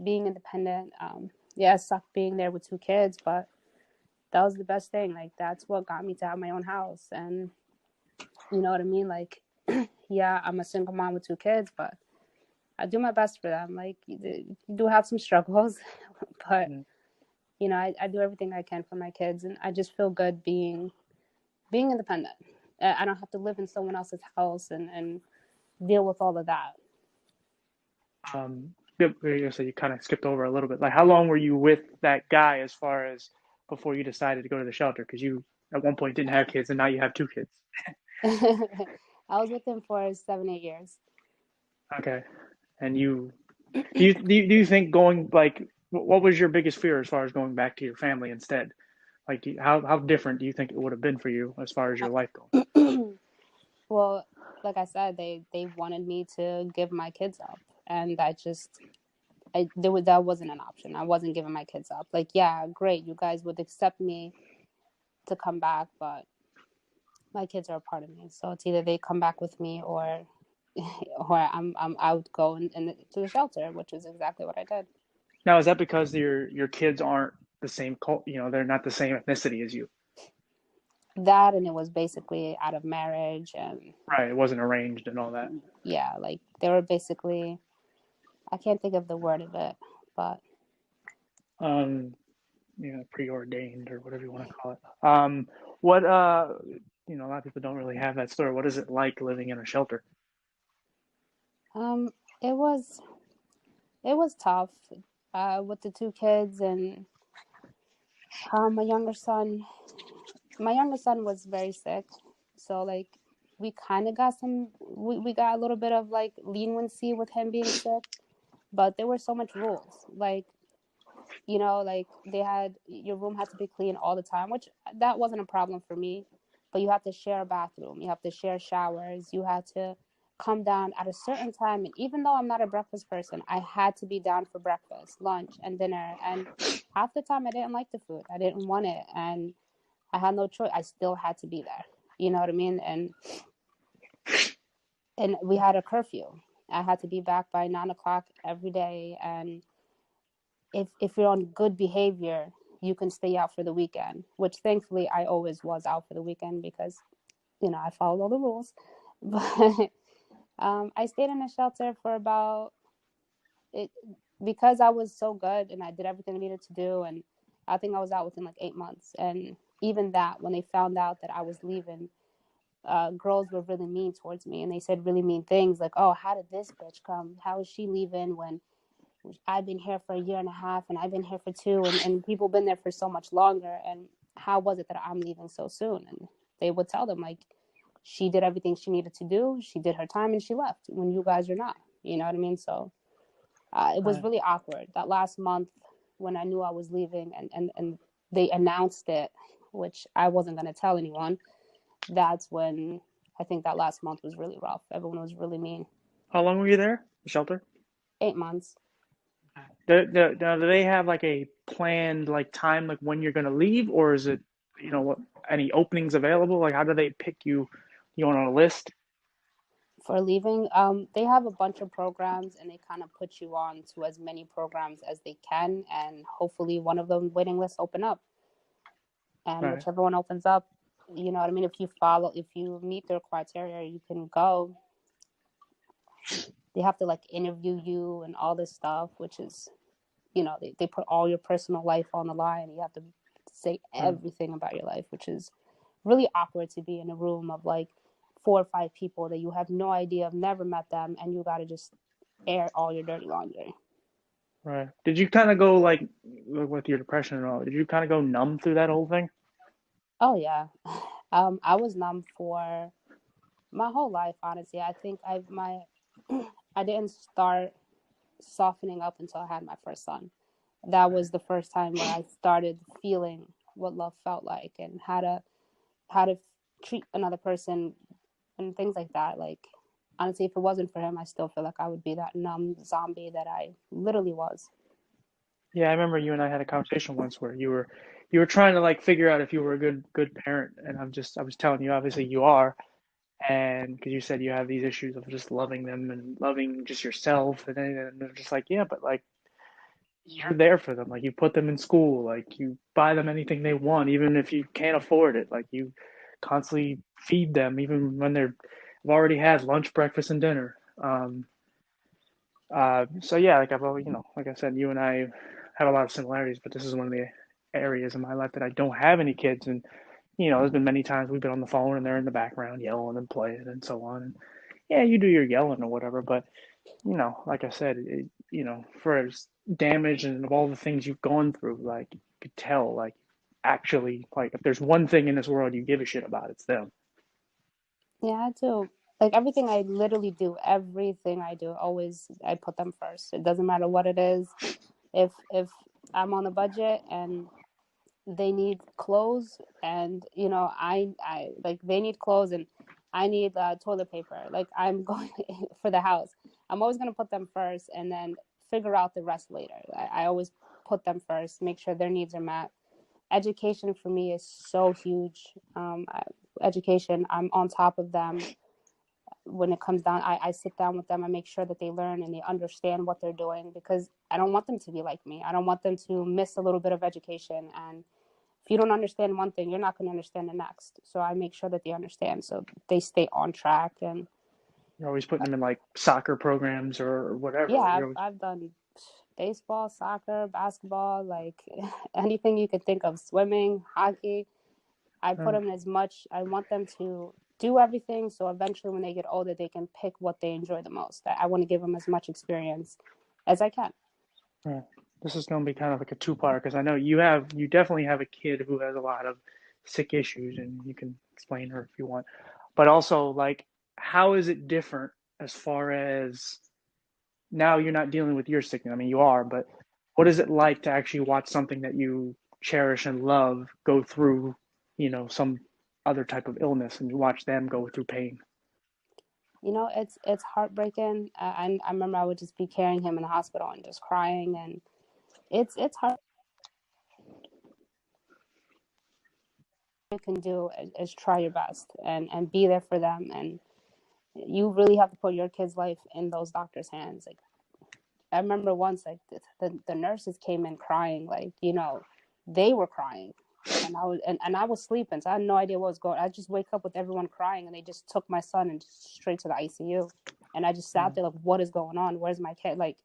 being independent. Yeah, it sucked being there with two kids, but that was the best thing. Like, that's what got me to have my own house. And you know what I mean? Like, yeah, I'm a single mom with two kids, but I do my best for them. Like, you do have some struggles, but Mm. I do everything I can for my kids, and I just feel good being independent. I don't have to live in someone else's house and deal with all of that. Yep, so you kind of skipped over a little bit. Like, how long were you with that guy as far as before you decided to go to the shelter? Because you at one point didn't have kids, and now you have two kids. I was with him for 7, 8 years. Okay, and do you think going like what was your biggest fear as far as going back to your family instead? Like, how different do you think it would have been for you as far as your life goes? Well, like I said, they wanted me to give my kids up, and that wasn't an option. I wasn't giving my kids up. Like, yeah, great, you guys would accept me to come back, but my kids are a part of me. So it's either they come back with me, or or I'm out going to the shelter, which is exactly what I did. Now, is that because your kids aren't the same cult? They're not the same ethnicity as you. That, and it was basically out of marriage, and Right, it wasn't arranged and all that. yeah, like they were basically, I can't think of the word of it, but Um, preordained or whatever you want to call it. What a lot of people don't really have that story. What is it like living in a shelter? um, it was it was tough with the two kids, and um, my younger son. My younger son was very sick, so like we kind of got we got a little bit of like leniency with him being sick, but there were so much rules. Like, like your room had to be clean all the time, which that wasn't a problem for me. But you have to share a bathroom, you have to share showers, you had to come down at a certain time. And even though I'm not a breakfast person, I had to be down for breakfast, lunch, and dinner. And half the time I didn't like the food, I didn't want it, and I had no choice. I still had to be there. You know what I mean? And we had a curfew. I had to be back by 9 o'clock every day, and if you're on good behavior, you can stay out for the weekend, which thankfully I always was out for the weekend because, I followed all the rules. But I stayed in a shelter for about it because I was so good and I did everything I needed to do. And I think I was out within like 8 months. And even that, when they found out that I was leaving, girls were really mean towards me, and they said really mean things like, "Oh, how did this bitch come? How is she leaving when I've been here for a year and a half, and I've been here for two, and people been there for so much longer, and how was it that I'm leaving so soon?" And they would tell them, like, she did everything she needed to do, she did her time, and she left when you guys are not. You know what I mean? So it was Right. really awkward that last month when I knew I was leaving, and they announced it, which I wasn't going to tell anyone. That's when I think that last month was really rough. Everyone was really mean. How long were you there? The shelter? 8 months. Do they have like a planned like time like when you're gonna leave, or is it what any openings available? Like, how do they pick you? You on a list? For leaving, they have a bunch of programs, and they kind of put you on to as many programs as they can, and hopefully one of them waiting lists open up. And Right. whichever one opens up, you know what I mean. If you meet their criteria, you can go. They have to like interview you and all this stuff, which is, they put all your personal life on the line. You have to say Right. everything about your life, which is really awkward to be in a room of like 4 or 5 people that you have no idea, have never met them, and you got to just air all your dirty laundry. Right. Did you kind of go like with your depression and all? Did you kind of go numb through that whole thing? Oh yeah. I was numb for my whole life, honestly. I think I didn't start softening up until I had my first son. That was the first time where I started feeling what love felt like, and how to treat another person and things like that. Like, honestly, if it wasn't for him, I still feel like I would be that numb zombie that I literally was. Yeah, I remember you and I had a conversation once where you were trying to like figure out if you were a good parent, and I was telling you obviously you are, and because you said you have these issues of just loving them and loving just yourself, and they're just like, yeah, but like you're there for them, like you put them in school, like you buy them anything they want, even if you can't afford it, like you constantly feed them, even when they've already had lunch, breakfast, and dinner. So yeah, like I've always, like I said, you and I have a lot of similarities, but this is one of the areas in my life that I don't have any kids, and there's been many times we've been on the phone and they're in the background yelling and playing and so on, and yeah, you do your yelling or whatever, but like I said, for as damage and of all the things you've gone through, like you could tell, like actually, like if there's one thing in this world you give a shit about, it's them. Yeah, I do. Like everything I literally do, everything I do, always I put them first. It doesn't matter what it is. If I'm on a budget and they need clothes, and I like they need clothes, and I need toilet paper, like I'm going for the house, I'm always going to put them first, and then figure out the rest later. I always put them first, make sure their needs are met. Education for me is so huge. Education, I'm on top of them. When it comes down, I sit down with them, I make sure that they learn and they understand what they're doing, because I don't want them to be like me. I don't want them to miss a little bit of education, and if you don't understand one thing, you're not going to understand the next. So I make sure that they understand, so they stay on track. And You're always putting them in like soccer programs or whatever. yeah, Like I've, you're always, I've done baseball, soccer, basketball, like anything you can think of, swimming, hockey. I put uh, them as much, I want them to do everything. So eventually when they get older, they can pick what they enjoy the most. I want to give them as much experience as I can. uh, this is going to be kind of like a two-part because I know you definitely have a kid who has a lot of sick issues, and you can explain her if you want. But also, like, how is it different as far as now you're not dealing with your sickness? I mean, you are, but what is it like to actually watch something that you cherish and love go through, some other type of illness, and you watch them go through pain? It's heartbreaking. I remember I would just be carrying him in the hospital and just crying, and it's hard. You can do is try your best and be there for them, and you really have to put your kid's life in those doctors' hands. Like, I remember once, like the nurses came in crying, like they were crying, and I was sleeping, so I had no idea what was going. I just wake up with everyone crying, and they just took my son and just straight to the ICU, and I just sat there like, what is going on? Where's my kid? Like,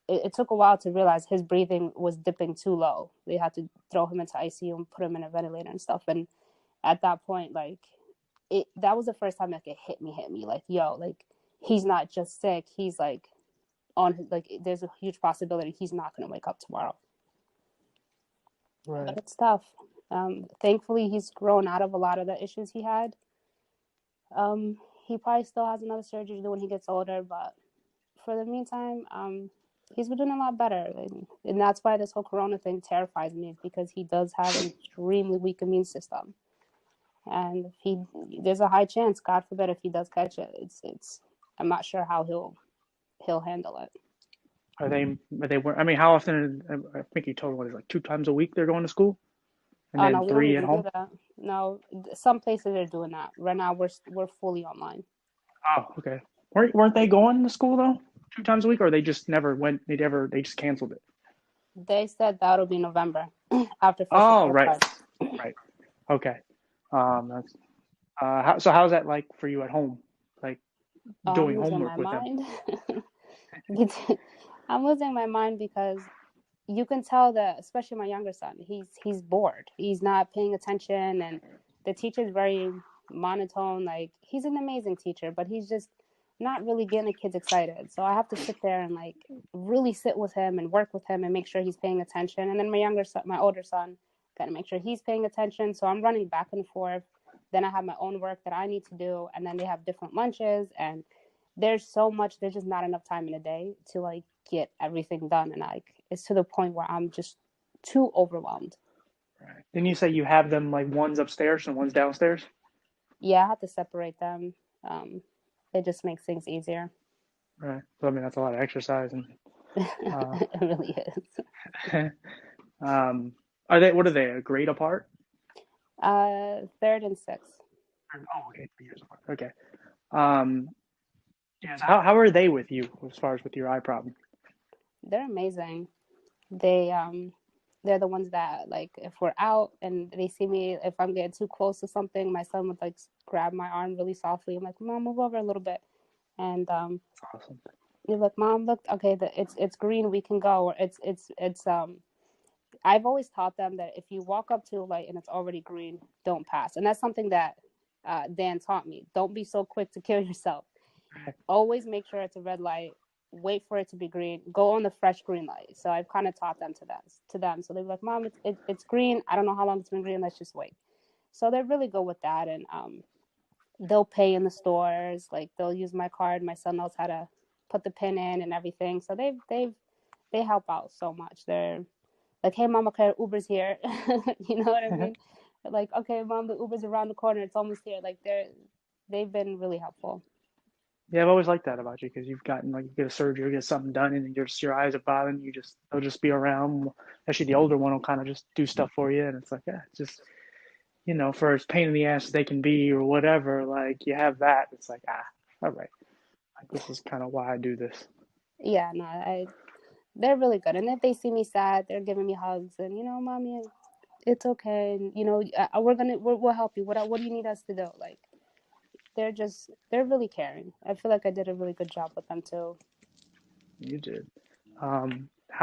it took a while to realize his breathing was dipping too low. They had to throw him into ICU and put him in a ventilator and stuff. And at that point, like, that was the first time like it hit me like, yo, like, he's not just sick, he's like on his, like, there's a huge possibility he's not going to wake up tomorrow. But Right. it's tough. Thankfully he's grown out of a lot of the issues he had. He probably still has another surgery to do when he gets older, but for the meantime, he's been doing a lot better, and that's why this whole corona thing terrifies me, is because he does have an extremely weak immune system, and if there's a high chance, God forbid, if he does catch it, it's I'm not sure how he'll handle it. I mean, how often? I think you told me what is like 2 times a week they're going to school, and Oh no, then we don't three at even do home. that. No, some places are doing that right now. We're fully online. Oh, okay. Weren't they going to school though 2 times a week, or they just never went? They just canceled it. They said that'll be November after official Oh, school right, starts. right. Okay. That's how's that like for you at home? Like Oh, I'm doing losing my homework with them. mind. I'm losing my mind because you can tell that, especially my younger son, he's bored. He's not paying attention, and the teacher's very monotone. Like, he's an amazing teacher, but he's just not really getting the kids excited. So I have to sit there and like really sit with him and work with him and make sure he's paying attention. And then my older son, got to make sure he's paying attention. So I'm running back and forth. Then I have my own work that I need to do, and then they have different lunches, and there's so much. There's just not enough time in a day to like get everything done, and like it's to the point where I'm just too overwhelmed. Right. Didn't you say you have them like one's upstairs and one's downstairs? Yeah, I have to separate them. um it just makes things easier. Right. So I mean that's a lot of exercise and uh, It really is. are they what are they a grade apart? Third and sixth. Oh, okay, 3 years apart. Okay. Um, yeah. So how are they with you as far as with your eye problem? They're amazing. They're the ones that, like, if we're out and they see me, if I'm getting too close to something, my son would like grab my arm really softly. I'm like, Mom, move over a little bit. And That's awesome. you're like, Mom, look, okay, it's green, we can go. Or it's I've always taught them that if you walk up to a light and it's already green, don't pass. And that's something that Dan taught me. Don't be so quick to kill yourself. Always make sure it's a red light. Wait for it to be green. Go on the fresh green light. So I've kind of taught them to them. So they're like, Mom, it's green. I don't know how long it's been green. Let's just wait. So they're really good with that. And they'll pay in the stores. Like, they'll use my card. My son knows how to put the pin in and everything. So they help out so much. They're like, hey, Mom, okay, Uber's here. You know what I mean? Like, okay, Mom, the Uber's around the corner. It's almost here. Like, they've been really helpful. Yeah, I've always liked that about you because you've gotten like you get a surgery or get something done and your eyes are bothering you. Just they'll just be around. Actually, the older one will kind of just do stuff for you, and it's like yeah, it's just for as pain in the ass as they can be or whatever. Like you have that, it's like all right, like, this is kind of why I do this. Yeah, no, they're really good. And if they see me sad, they're giving me hugs and, Mommy, it's okay. And, we'll help you. What do you need us to do? Like, they're really caring. I feel like I did a really good job with them too. You did. How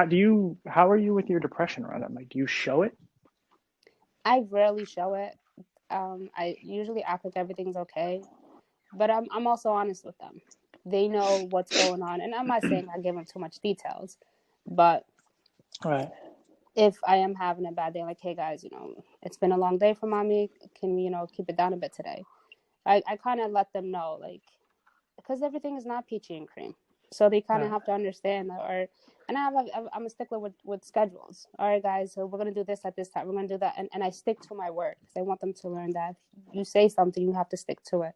are you with your depression around them? Like, do you show it? I rarely show it. I usually act like everything's okay, but I'm also honest with them. They know what's going on, and I'm not saying I give them too much details, but Right. if I am having a bad day, like, hey guys, it's been a long day for Mommy. Can we, keep it down a bit today? I kind of let them know, like, because everything is not peachy and cream. So they kind of Right. have to understand that. And I'm a stickler with schedules. All right, guys, so we're going to do this at this time. We're going to do that. And I stick to my word because I want them to learn that if you say something, you have to stick to it.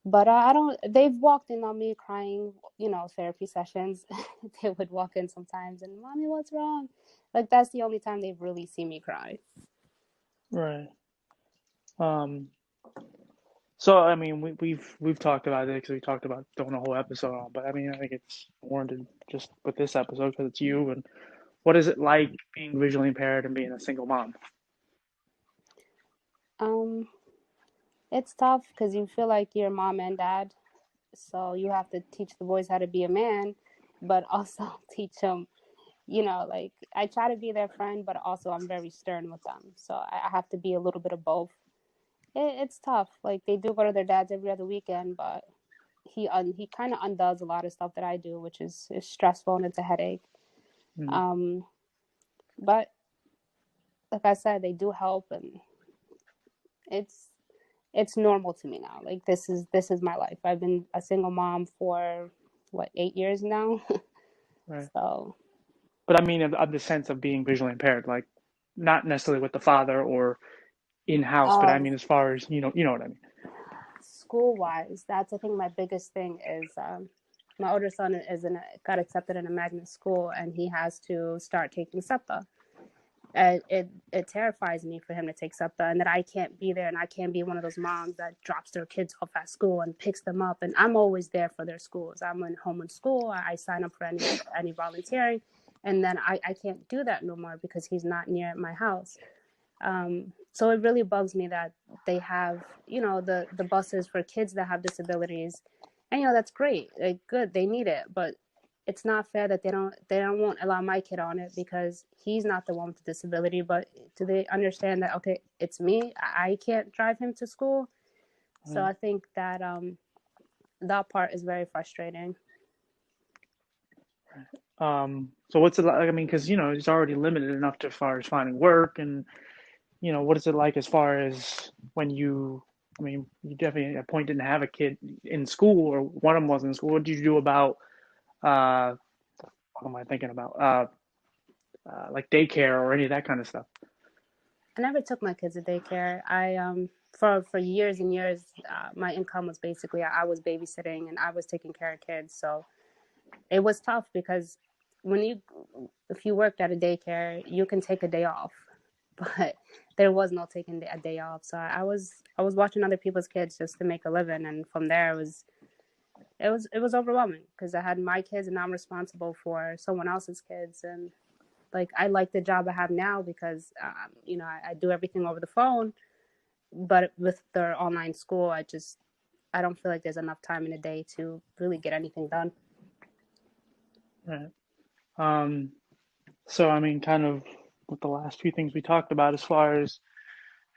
But I don't, they've walked in on me crying, therapy sessions. They would walk in sometimes and, Mommy, what's wrong? Like, that's the only time they've really seen me cry. Right. Um, so I mean, we've talked about it because we talked about doing a whole episode on, but I mean, I think it's warranted just with this episode because it's you and what is it like being visually impaired and being a single mom? Um, it's tough because you feel like you're mom and dad. So you have to teach the boys how to be a man, but also teach them, like, I try to be their friend, but also I'm very stern with them. So I have to be a little bit of both. It's tough. Like, they do go to their dads every other weekend, but he kind of undoes a lot of stuff that I do, which is stressful and it's a headache. Mm. Um, but like I said, they do help, and it's it's normal to me now. Like, this is my life. I've been a single mom for what, 8 years now. Right. So But I mean, of the sense of being visually impaired, like not necessarily with the father or in house, but I um, mean, as far as you know what I mean. school wise, that's, I think, my biggest thing is my older son got accepted in a magnet school, and he has to start taking SEPTA. it terrifies me for him to take SEPTA and that I can't be there and I can't be one of those moms that drops their kids off at school and picks them up. And I'm always there for their schools. I'm in home in school. I sign up for any volunteering, and then I can't do that no more because he's not near my house. So it really bugs me that they have, the buses for kids that have disabilities, and that's great, like good, they need it, but it's not fair that they don't won't allow my kid on it because he's not the one with the disability. But do they understand that, okay, it's me, I can't drive him to school? So I think that that part is very frustrating. So what's it like? I mean, because it's already limited enough to as far as finding work, and what is it like as far as when you? I mean, you definitely at a point didn't have a kid in school, or one of them wasn't in school. What did you do about? What am I thinking about? Like daycare or any of that kind of stuff. I never took my kids to daycare. I for years and years, my income was basically I was babysitting and I was taking care of kids. So it was tough because if you worked at a daycare, you can take a day off, but there was no taking a day off. So I was watching other people's kids just to make a living, and from there it was overwhelming because I had my kids and I'm responsible for someone else's kids. And like, I like the job I have now because I do everything over the phone, but with the online school, I don't feel like there's enough time in a day to really get anything done. Right. Um, so I mean, kind of with the last few things we talked about, as far as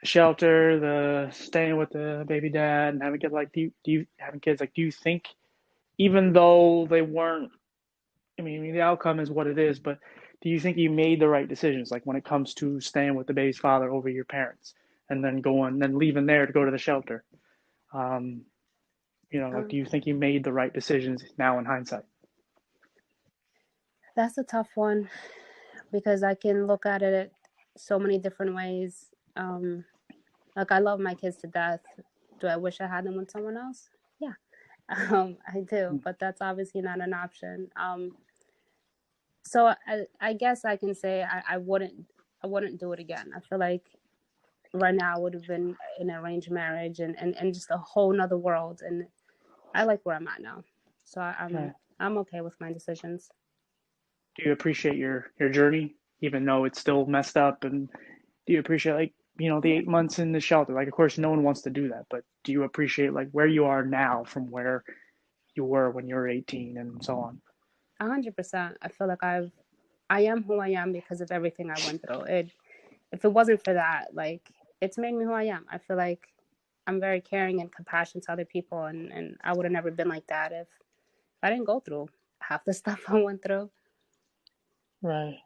the shelter, the staying with the baby dad, and having kids, like, do you having kids, like, do you think, even though they weren't, I mean, the outcome is what it is, but do you think you made the right decisions, like when it comes to staying with the baby's father over your parents, and then leaving there to go to the shelter? Um, like, do Um, you think you made the right decisions now in hindsight? that's a tough one because I can look at it so many different ways. Like, I love my kids to death. Do I wish I had them with someone else? Yeah, I do, but that's obviously not an option. So I guess I can say I wouldn't do it again. I feel like right now I would have been in an arranged marriage and just a whole nother world. And I like where I'm at now. So Right. I'm okay with my decisions. Do you appreciate your journey, even though it's still messed up? And do you appreciate, like, the 8 months in the shelter? Like, of course, no one wants to do that, but do you appreciate, like, where you are now from where you were when you were 18 and so on? 100%. I feel like I am who I am because of everything I went through. If it wasn't for that, like, it's made me who I am. I feel like I'm very caring and compassionate to other people, and I would have never been like that if I didn't go through half the stuff I went through. Right.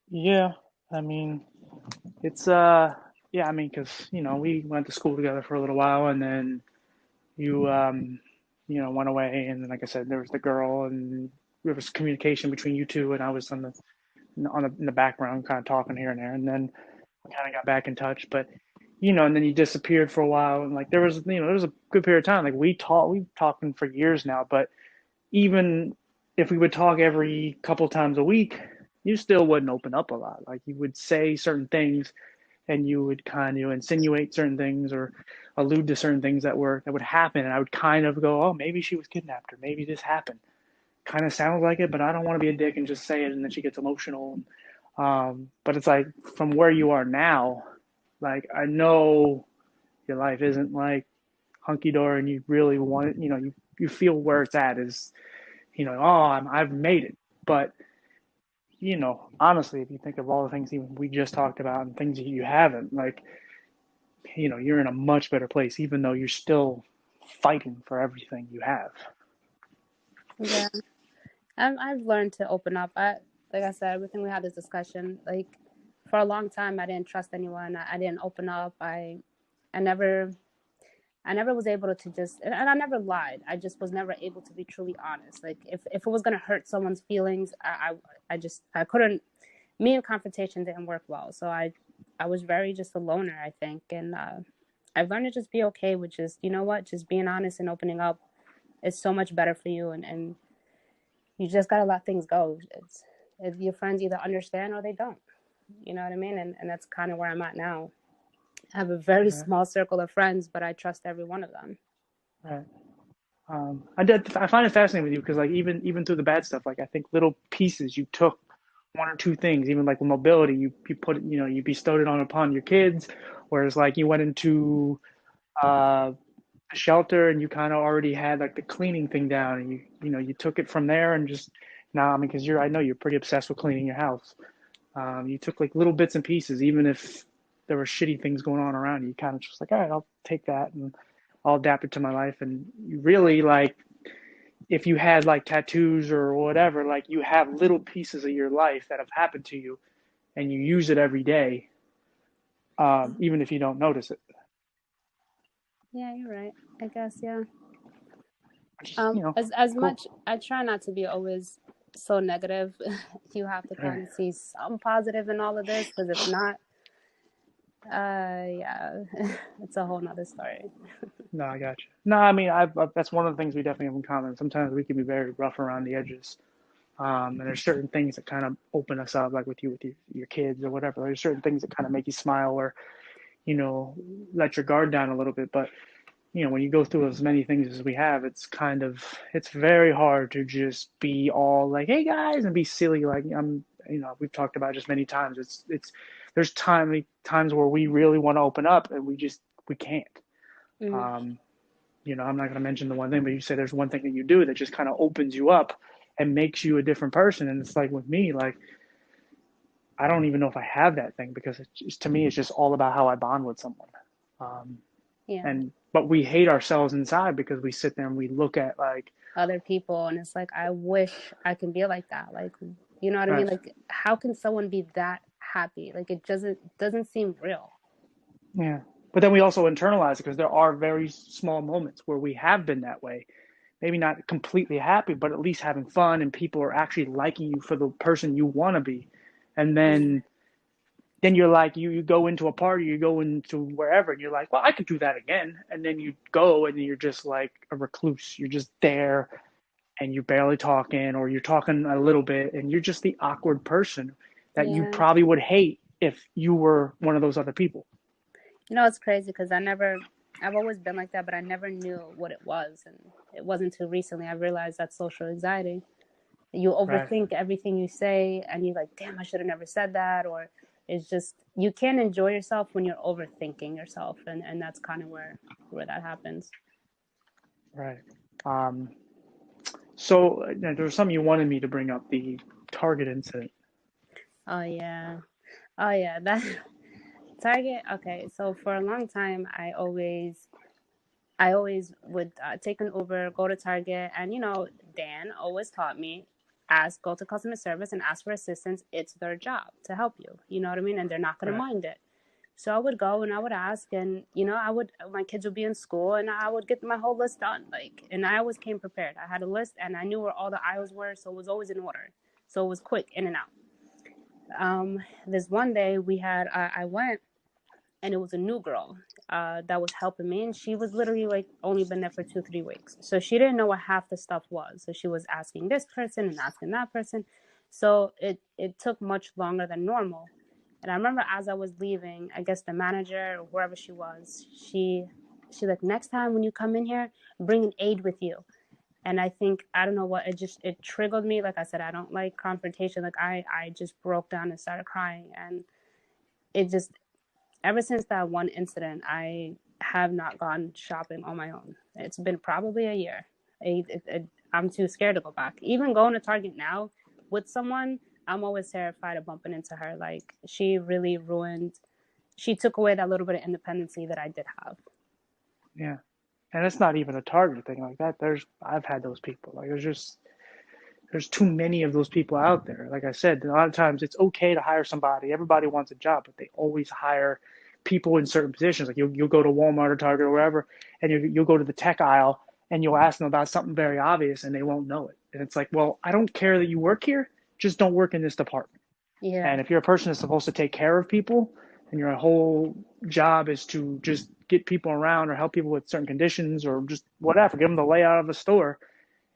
Yeah. I mean, it's yeah, I mean, because we went to school together for a little while, and then you went away, and then, like I said, there was the girl, and there was communication between you two, and I was in the background, kind of talking here and there, and then we kind of got back in touch. But and then you disappeared for a while, and, like, there was a good period of time, like, we've talking for years now, but even if we would talk every couple times a week, you still wouldn't open up a lot. Like, you would say certain things, and you would kind of insinuate certain things or allude to certain things that would happen, and I would kind of go, oh, maybe she was kidnapped, or maybe this happened. Kind of sounds like it, but I don't want to be a dick and just say it, and then she gets emotional. But it's like, from where you are now, like, I know your life isn't like hunky dory, and you really want it. You feel where it's at is, I've made it. But honestly, if you think of all the things even we just talked about and things that you haven't, like, you're in a much better place, even though you're still fighting for everything you have. Yeah, I've learned to open up. Like I said, everything we had this discussion. Like, for a long time, I didn't trust anyone. I didn't open up. I never I never was able to just, and I never lied. I just was never able to be truly honest. Like, if it was gonna hurt someone's feelings, I couldn't. Me and confrontation didn't work well. So I was very just a loner, I think, and I've learned to just be okay with just, just being honest and opening up is so much better for you, and you just gotta let things go. It's Your friends either understand or they don't. You know what I mean? And that's kind of where I'm at now. I have a very Right. small circle of friends, but I trust every one of them. Right. I find it fascinating with you because like even through the bad stuff, like I think little pieces you took one or two things, even like with mobility, you put it, you bestowed it on upon your kids, whereas like you went into uh, a shelter and you kind of already had like the cleaning thing down, and you took it from there and just now I mean because I know you're pretty obsessed with cleaning your house. You took like little bits and pieces, even if there were shitty things going on around you. You kind of just like, all right, I'll take that and I'll adapt it to my life. And you really like, if you had like tattoos or whatever, like you have little pieces of your life that have happened to you, and you use it every day, even if you don't notice it. Yeah, you're right. I guess, yeah. Which is, As cool. much I try not to be always so negative. You have to Right. kind of see some positive in all of this, because if not, yeah, it's a whole nother story. No, I got you. No, I mean, that's one of the things we definitely have in common. Sometimes we can be very rough around the edges. And there's certain things that kind of open us up, like with your kids or whatever. There's certain things that kind of make you smile or, you know, let your guard down a little bit. But, when you go through as many things as we have, it's very hard to just be all like, hey guys, and be silly. Like we've talked about just many times. There's times where we really want to open up and we can't. Mm, Um, I'm not going to mention the one thing, but you say there's one thing that you do that just kind of opens you up and makes you a different person. And it's like with me, like, I don't even know if I have that thing because to me, it's just all about how I bond with someone. Um, yeah, but we hate ourselves inside because we sit there and we look at like, other people, and it's like I wish I can be like that. Like, you know what I mean? right, Like, how can someone be that happy? Like, it doesn't seem real. yeah. But then we also internalize it because there are very small moments where we have been that way. Maybe not completely happy, but at least having fun and people are actually liking you for the person you want to be. And Mm, then you're like you go into a party, you go into wherever, and you're like, well, I could do that again. And then you go and you're just like a recluse. You're just there and you're barely talking, or you're talking a little bit, and you're just the awkward person that you yeah. probably would hate if you were one of those other people. You know, it's crazy because I've always been like that, but I never knew what it was. And it wasn't until recently I realized that's social anxiety. You Right. overthink everything you say, and you're like, damn, I should have never said that. Or it's just, you can't enjoy yourself when you're overthinking yourself. And that's kind of where that happens. Right. Um, so there was something you wanted me to bring up, the Target incident. Oh, yeah. Oh, yeah. That Target. Okay. So for a long time, I always would take an Uber, go to Target, and Dan always taught me, go to customer service and ask for assistance. It's their job to help you. You know what I mean? And they're not going to Right. mind it. So I would go and I would ask, and my kids would be in school, and I would get my whole list done. And I always came prepared. I had a list, and I knew where all the aisles were, so it was always in order. So it was quick in and out. This one day I went, and it was a new girl that was helping me, and she was literally like only been there for 2 3 weeks, so she didn't know what half the stuff was, so she was asking this person and asking that person, so it took much longer than normal. And I remember as I was leaving, I guess the manager or whoever she was, she like, next time when you come in here, bring an aide with you. And I think, I don't know what, it triggered me. Like I said, I don't like confrontation. Like I just broke down and started crying, and it just, ever since that one incident, I have not gone shopping on my own. It's been probably a year. I'm too scared to go back. Even going to Target now with someone, I'm always terrified of bumping into her. Like, she took away that little bit of independency that I did have. Yeah. And it's not even a Target thing like that. I've had those people. Like there's too many of those people out there. Like I said, a lot of times it's okay to hire somebody. Everybody wants a job, but they always hire people in certain positions. Like you'll go to Walmart or Target or wherever, and you'll go to the tech aisle and you'll ask them about something very obvious, and they won't know it. And it's like, well, I don't care that you work here, just don't work in this department. Yeah. And if you're a person that's supposed to take care of people, and your whole job is to just get people around or help people with certain conditions or just whatever, give them the layout of a store,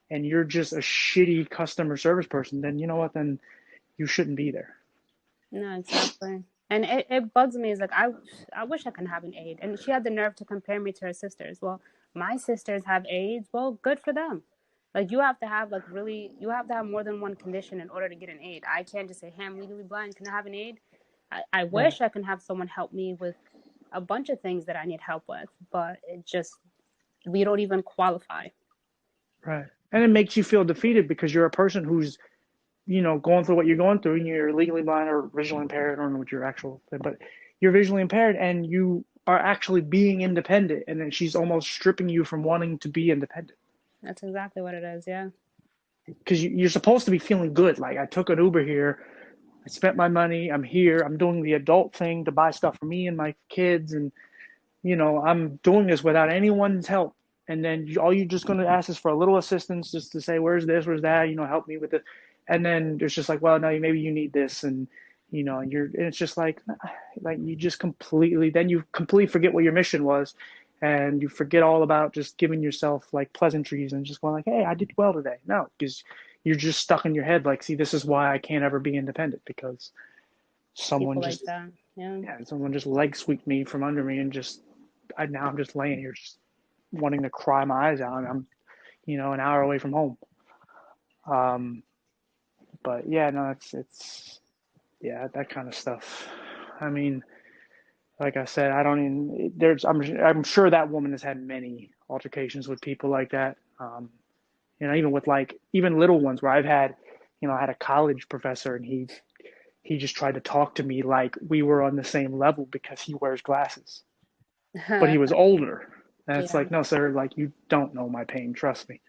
and you're just a shitty customer service person, then you know what? Then you shouldn't be there. No, exactly. And it bugs me. Is like I wish I can have an aid. And she had the nerve to compare me to her sisters. Well, my sisters have AIDS. Well, good for them. Like you have to have like really you have to have more than one condition in order to get an aid. I can't just say, "Hey, I'm legally blind. Can I have an aid?" I Right, wish I can have someone help me with a bunch of things that I need help with, but it just we don't even qualify. right. And it makes you feel defeated because you're a person who's, going through what you're going through, and you're legally blind or visually impaired. I don't know what your actual thing, but you're visually impaired, and you are actually being independent, and then she's almost stripping you from wanting to be independent. That's exactly what it is. Yeah. Because you're supposed to be feeling good. Like, I took an Uber here, I spent my money, I'm here, I'm doing the adult thing to buy stuff for me and my kids, and I'm doing this without anyone's help. And then all you're just going to ask is for a little assistance, just to say, where's this, where's that, help me with it. And then there's just like, well, no, maybe you need this. And it's just like you just then you completely forget what your mission was. And you forget all about just giving yourself like pleasantries and just going like, hey, I did well today. No, because you're just stuck in your head. Like, see, this is why I can't ever be independent, because People someone like just, that. Yeah. yeah, someone just leg sweeped me from under me, and now I'm just laying here, just wanting to cry my eyes out. And I'm, an hour away from home. Um, but yeah, no, yeah, that kind of stuff. I mean, like I said, I don't even, I'm sure that woman has had many altercations with people like that. Even with like, even little ones where I had a college professor, and he just tried to talk to me like we were on the same level because he wears glasses, but he was older. And it's Yeah. like, no, sir, like, you don't know my pain. Trust me.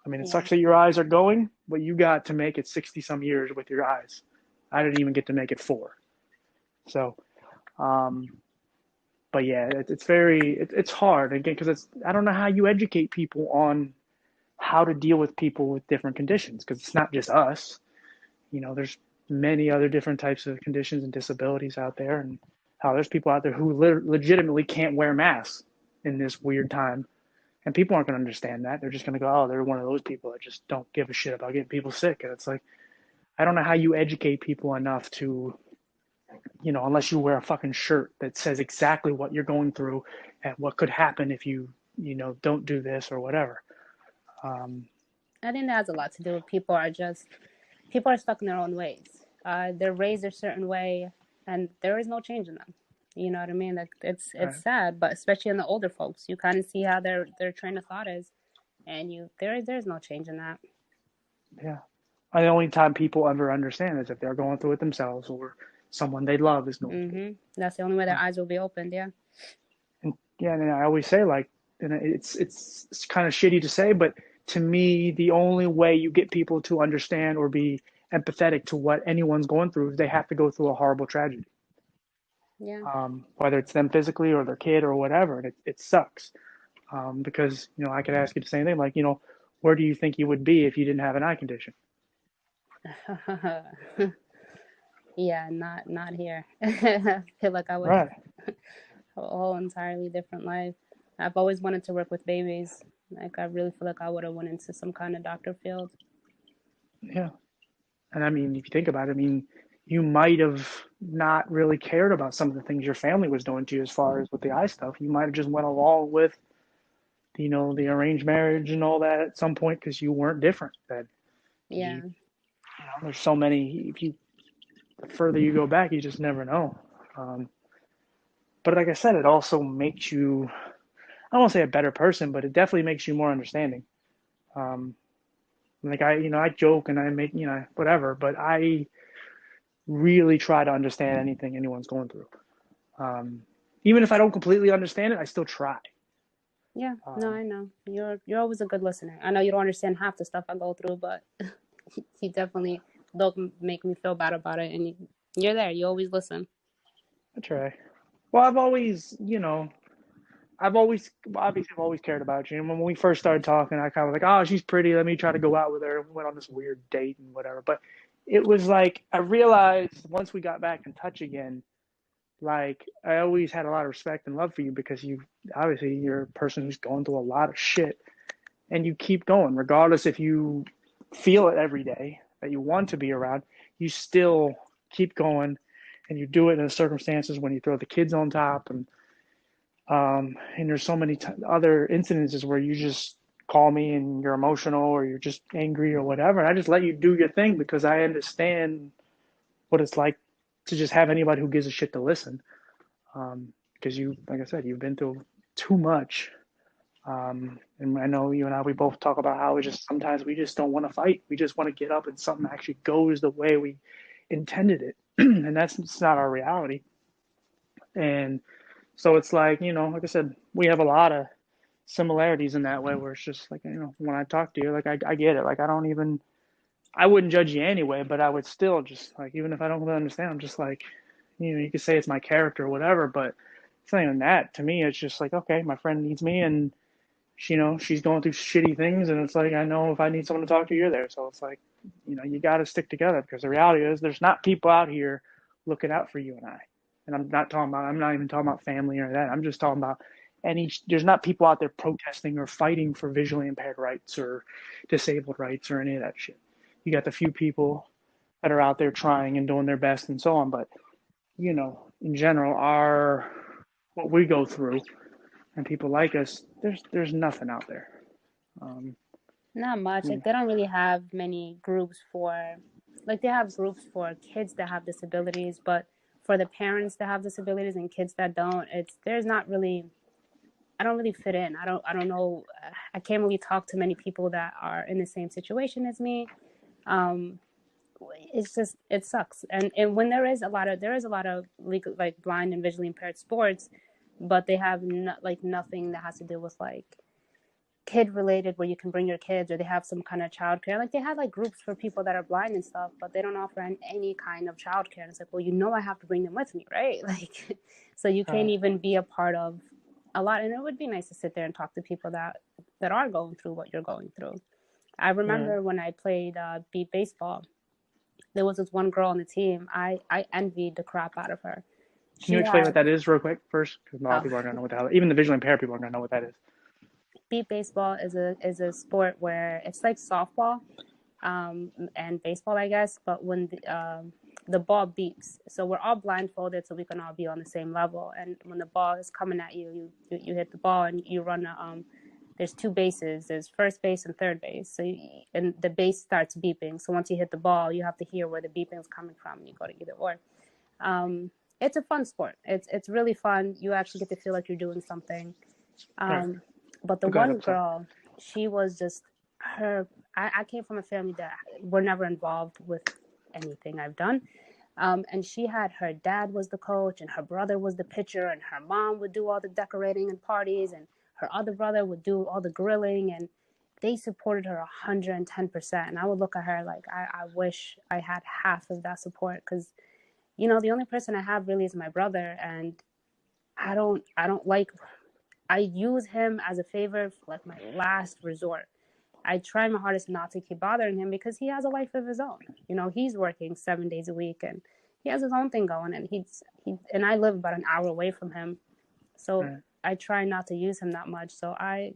I mean, it Yeah. sucks that your eyes are going, but you got to make it 60 some years with your eyes. I didn't even get to make it 4. So, um, but yeah, it's hard again, because I don't know how you educate people on how to deal with people with different conditions, because it's not just us. There's many other different types of conditions and disabilities out there, and how there's people out there who legitimately can't wear masks in this weird time. And people aren't going to understand that. They're just going to go, oh, they're one of those people that just don't give a shit about getting people sick. And it's like, I don't know how you educate people enough to, unless you wear a fucking shirt that says exactly what you're going through and what could happen if you, don't do this or whatever. Um, I think that has a lot to do with people are stuck in their own ways. They're raised a certain way, and there is no change in them. You know what I mean? Like it's right. sad, but especially in the older folks, you kind of see how their train of thought is, and there's no change in that. Yeah. And the only time people ever understand is if they're going through it themselves, or someone they love is going through it. That's the only way their eyes will be opened. Yeah. And yeah, and I always say, like, and it's kind of shitty to say, but to me, the only way you get people to understand or be empathetic to what anyone's going through is they have to go through a horrible tragedy, Yeah. whether it's them physically or their kid or whatever. And it sucks, because I could ask you the same thing, like, where do you think you would be if you didn't have an eye condition? Yeah. Not here. I feel like I would Right. have a whole entirely different life. I've always wanted to work with babies. Like I really feel like I would have went into some kind of doctor field. Yeah. And I mean, if you think about it, I mean, you might have not really cared about some of the things your family was doing to you as far as with the eye stuff. You might have just went along with, the arranged marriage and all that at some point, because you weren't different then. Because Yeah. there's so many. If you The further you go back, you just never know. Um, but like I said, it also makes you, I don't want to say a better person, but it definitely makes you more understanding. Um, like, I joke and I make, whatever, but I really try to understand anything anyone's going through. Um, Even if I don't completely understand it, I still try. Yeah, no, Um, I know. You're always a good listener. I know you don't understand half the stuff I go through, but you definitely don't make me feel bad about it, and you're there. You always listen. I try. Well, I've always, obviously, I've always cared about you. And when we first started talking, I kind of was like, oh, she's pretty. Let me try to go out with her. We went on this weird date and whatever. But it was like, I realized once we got back in touch again, like, I always had a lot of respect and love for you, because you're a person who's going through a lot of shit, and you keep going, regardless if you feel it every day that you want to be around, you still keep going, and you do it in the circumstances when you throw the kids on top, and there's so many other incidences where you just call me and you're emotional or you're just angry or whatever, and I just let you do your thing because I understand what it's like to just have anybody who gives a shit to listen. Because you, like I said, you've been through too much. And I know you and I, we both talk about how we just sometimes we just don't want to fight. We just want to get up and something actually goes the way we intended it. And that's it's not our reality. And so it's like, like I said, we have a lot of similarities in that way where it's just like, when I talk to you, like I get it. Like I wouldn't judge you anyway, but I would still just like, even if I don't really understand, I'm just like, you could say it's my character or whatever, but it's not even that. To me, it's just like, okay, my friend needs me and she's going through shitty things, and it's like I know if I need someone to talk to, you're there. So it's like, you got to stick together because the reality is there's not people out here looking out for you and I. And I'm not even talking about family or that. I'm just talking about there's not people out there protesting or fighting for visually impaired rights or disabled rights or any of that shit. You got the few people that are out there trying and doing their best and so on. But, in general, what we go through and people like us, there's nothing out there. Not much. Like they don't really have many groups like they have groups for kids that have disabilities, but for the parents that have disabilities and kids that don't, there's not really. I don't really fit in. I don't know. I can't really talk to many people that are in the same situation as me. It's just, it sucks. And when there is a lot of legal, like blind and visually impaired sports, but they have nothing that has to do with like kid related where you can bring your kids, or they have some kind of childcare. Like they have like groups for people that are blind and stuff, but they don't offer any kind of childcare. And it's like, well, I have to bring them with me, right? Like, so you can't even be a part of a lot. And it would be nice to sit there and talk to people that are going through what you're going through. I remember when I played beat baseball, there was this one girl on the team. I envied the crap out of her. Can you explain what that is real quick first? Because a lot of people aren't going to know what the hell, even the visually impaired people aren't going to know what that is. Beat baseball is a sport where it's like softball and baseball, I guess, but when the ball beeps, so we're all blindfolded so we can all be on the same level, and when the ball is coming at you, you hit the ball and you run there's two bases, there's first base and third base, and the base starts beeping, so once you hit the ball you have to hear where the beeping is coming from, you go to either or. It's a fun sport. It's really fun. You actually get to feel like you're doing something. But the one girl, she was just I came from a family that were never involved with anything I've done. And she had, her dad was the coach and her brother was the pitcher and her mom would do all the decorating and parties and her other brother would do all the grilling, and they supported her 110%. And I would look at her like, I wish I had half of that support, because, the only person I have really is my brother, and I use him as a favor, like my last resort. I try my hardest not to keep bothering him because he has a life of his own. He's working 7 days a week and he has his own thing going, and and I live about an hour away from him. So I try not to use him that much. So I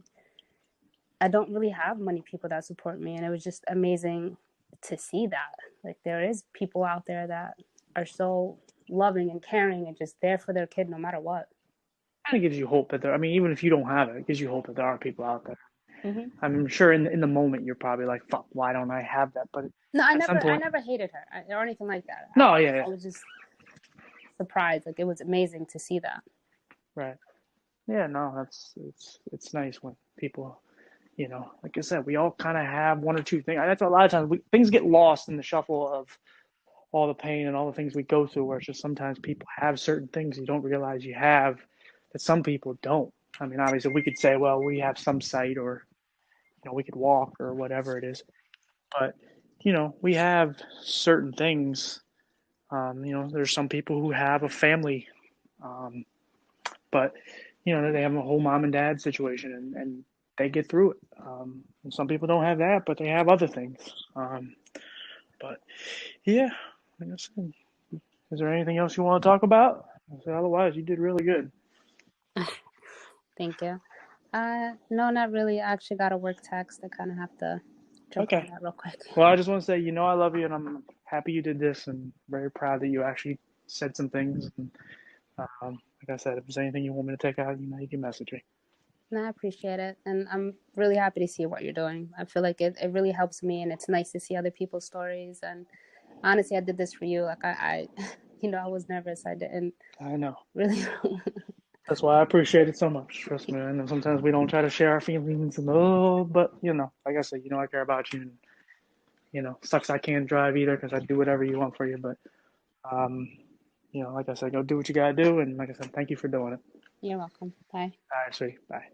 don't really have many people that support me, and it was just amazing to see that. Like, there is people out there that are so loving and caring and just there for their kid no matter what. Kind of gives you hope that even if you don't have it, it gives you hope that there are people out there. Mm-hmm. I'm sure in the moment you're probably like, "Fuck, why don't I have that?" But no, I never hated her or anything like that. I was just surprised. Like, it was amazing to see that. Right. Yeah. No, it's nice when people, like I said, we all kind of have one or two things. That's a lot of times things get lost in the shuffle of all the pain and all the things we go through. Where it's just sometimes people have certain things you don't realize you have that some people don't. I mean, obviously, we could say, well, we have some sight, or we could walk or whatever it is, but we have certain things. There's some people who have a family, but they have a whole mom and dad situation, and they get through it. And some people don't have that, but they have other things. But yeah, like I said, is there anything else you want to talk about? Otherwise, you did really good. Thank you. No, not really. I actually got a work text. I kind of have to jump on that real quick. Well, I just want to say, I love you, and I'm happy you did this, and very proud that you actually said some things. And, like I said, if there's anything you want me to take out, you can message me. No, I appreciate it. And I'm really happy to see what you're doing. I feel like it really helps me, and it's nice to see other people's stories. And honestly, I did this for you. Like I I was nervous. I didn't I know. really. That's why I appreciate it so much. Trust me. And sometimes we don't try to share our feelings, and but like I said, I care about you. And, sucks I can't drive either because I do whatever you want for you. But um, like I said, go do what you gotta do. And like I said, thank you for doing it. You're welcome. Bye. All right, sweetie. Bye.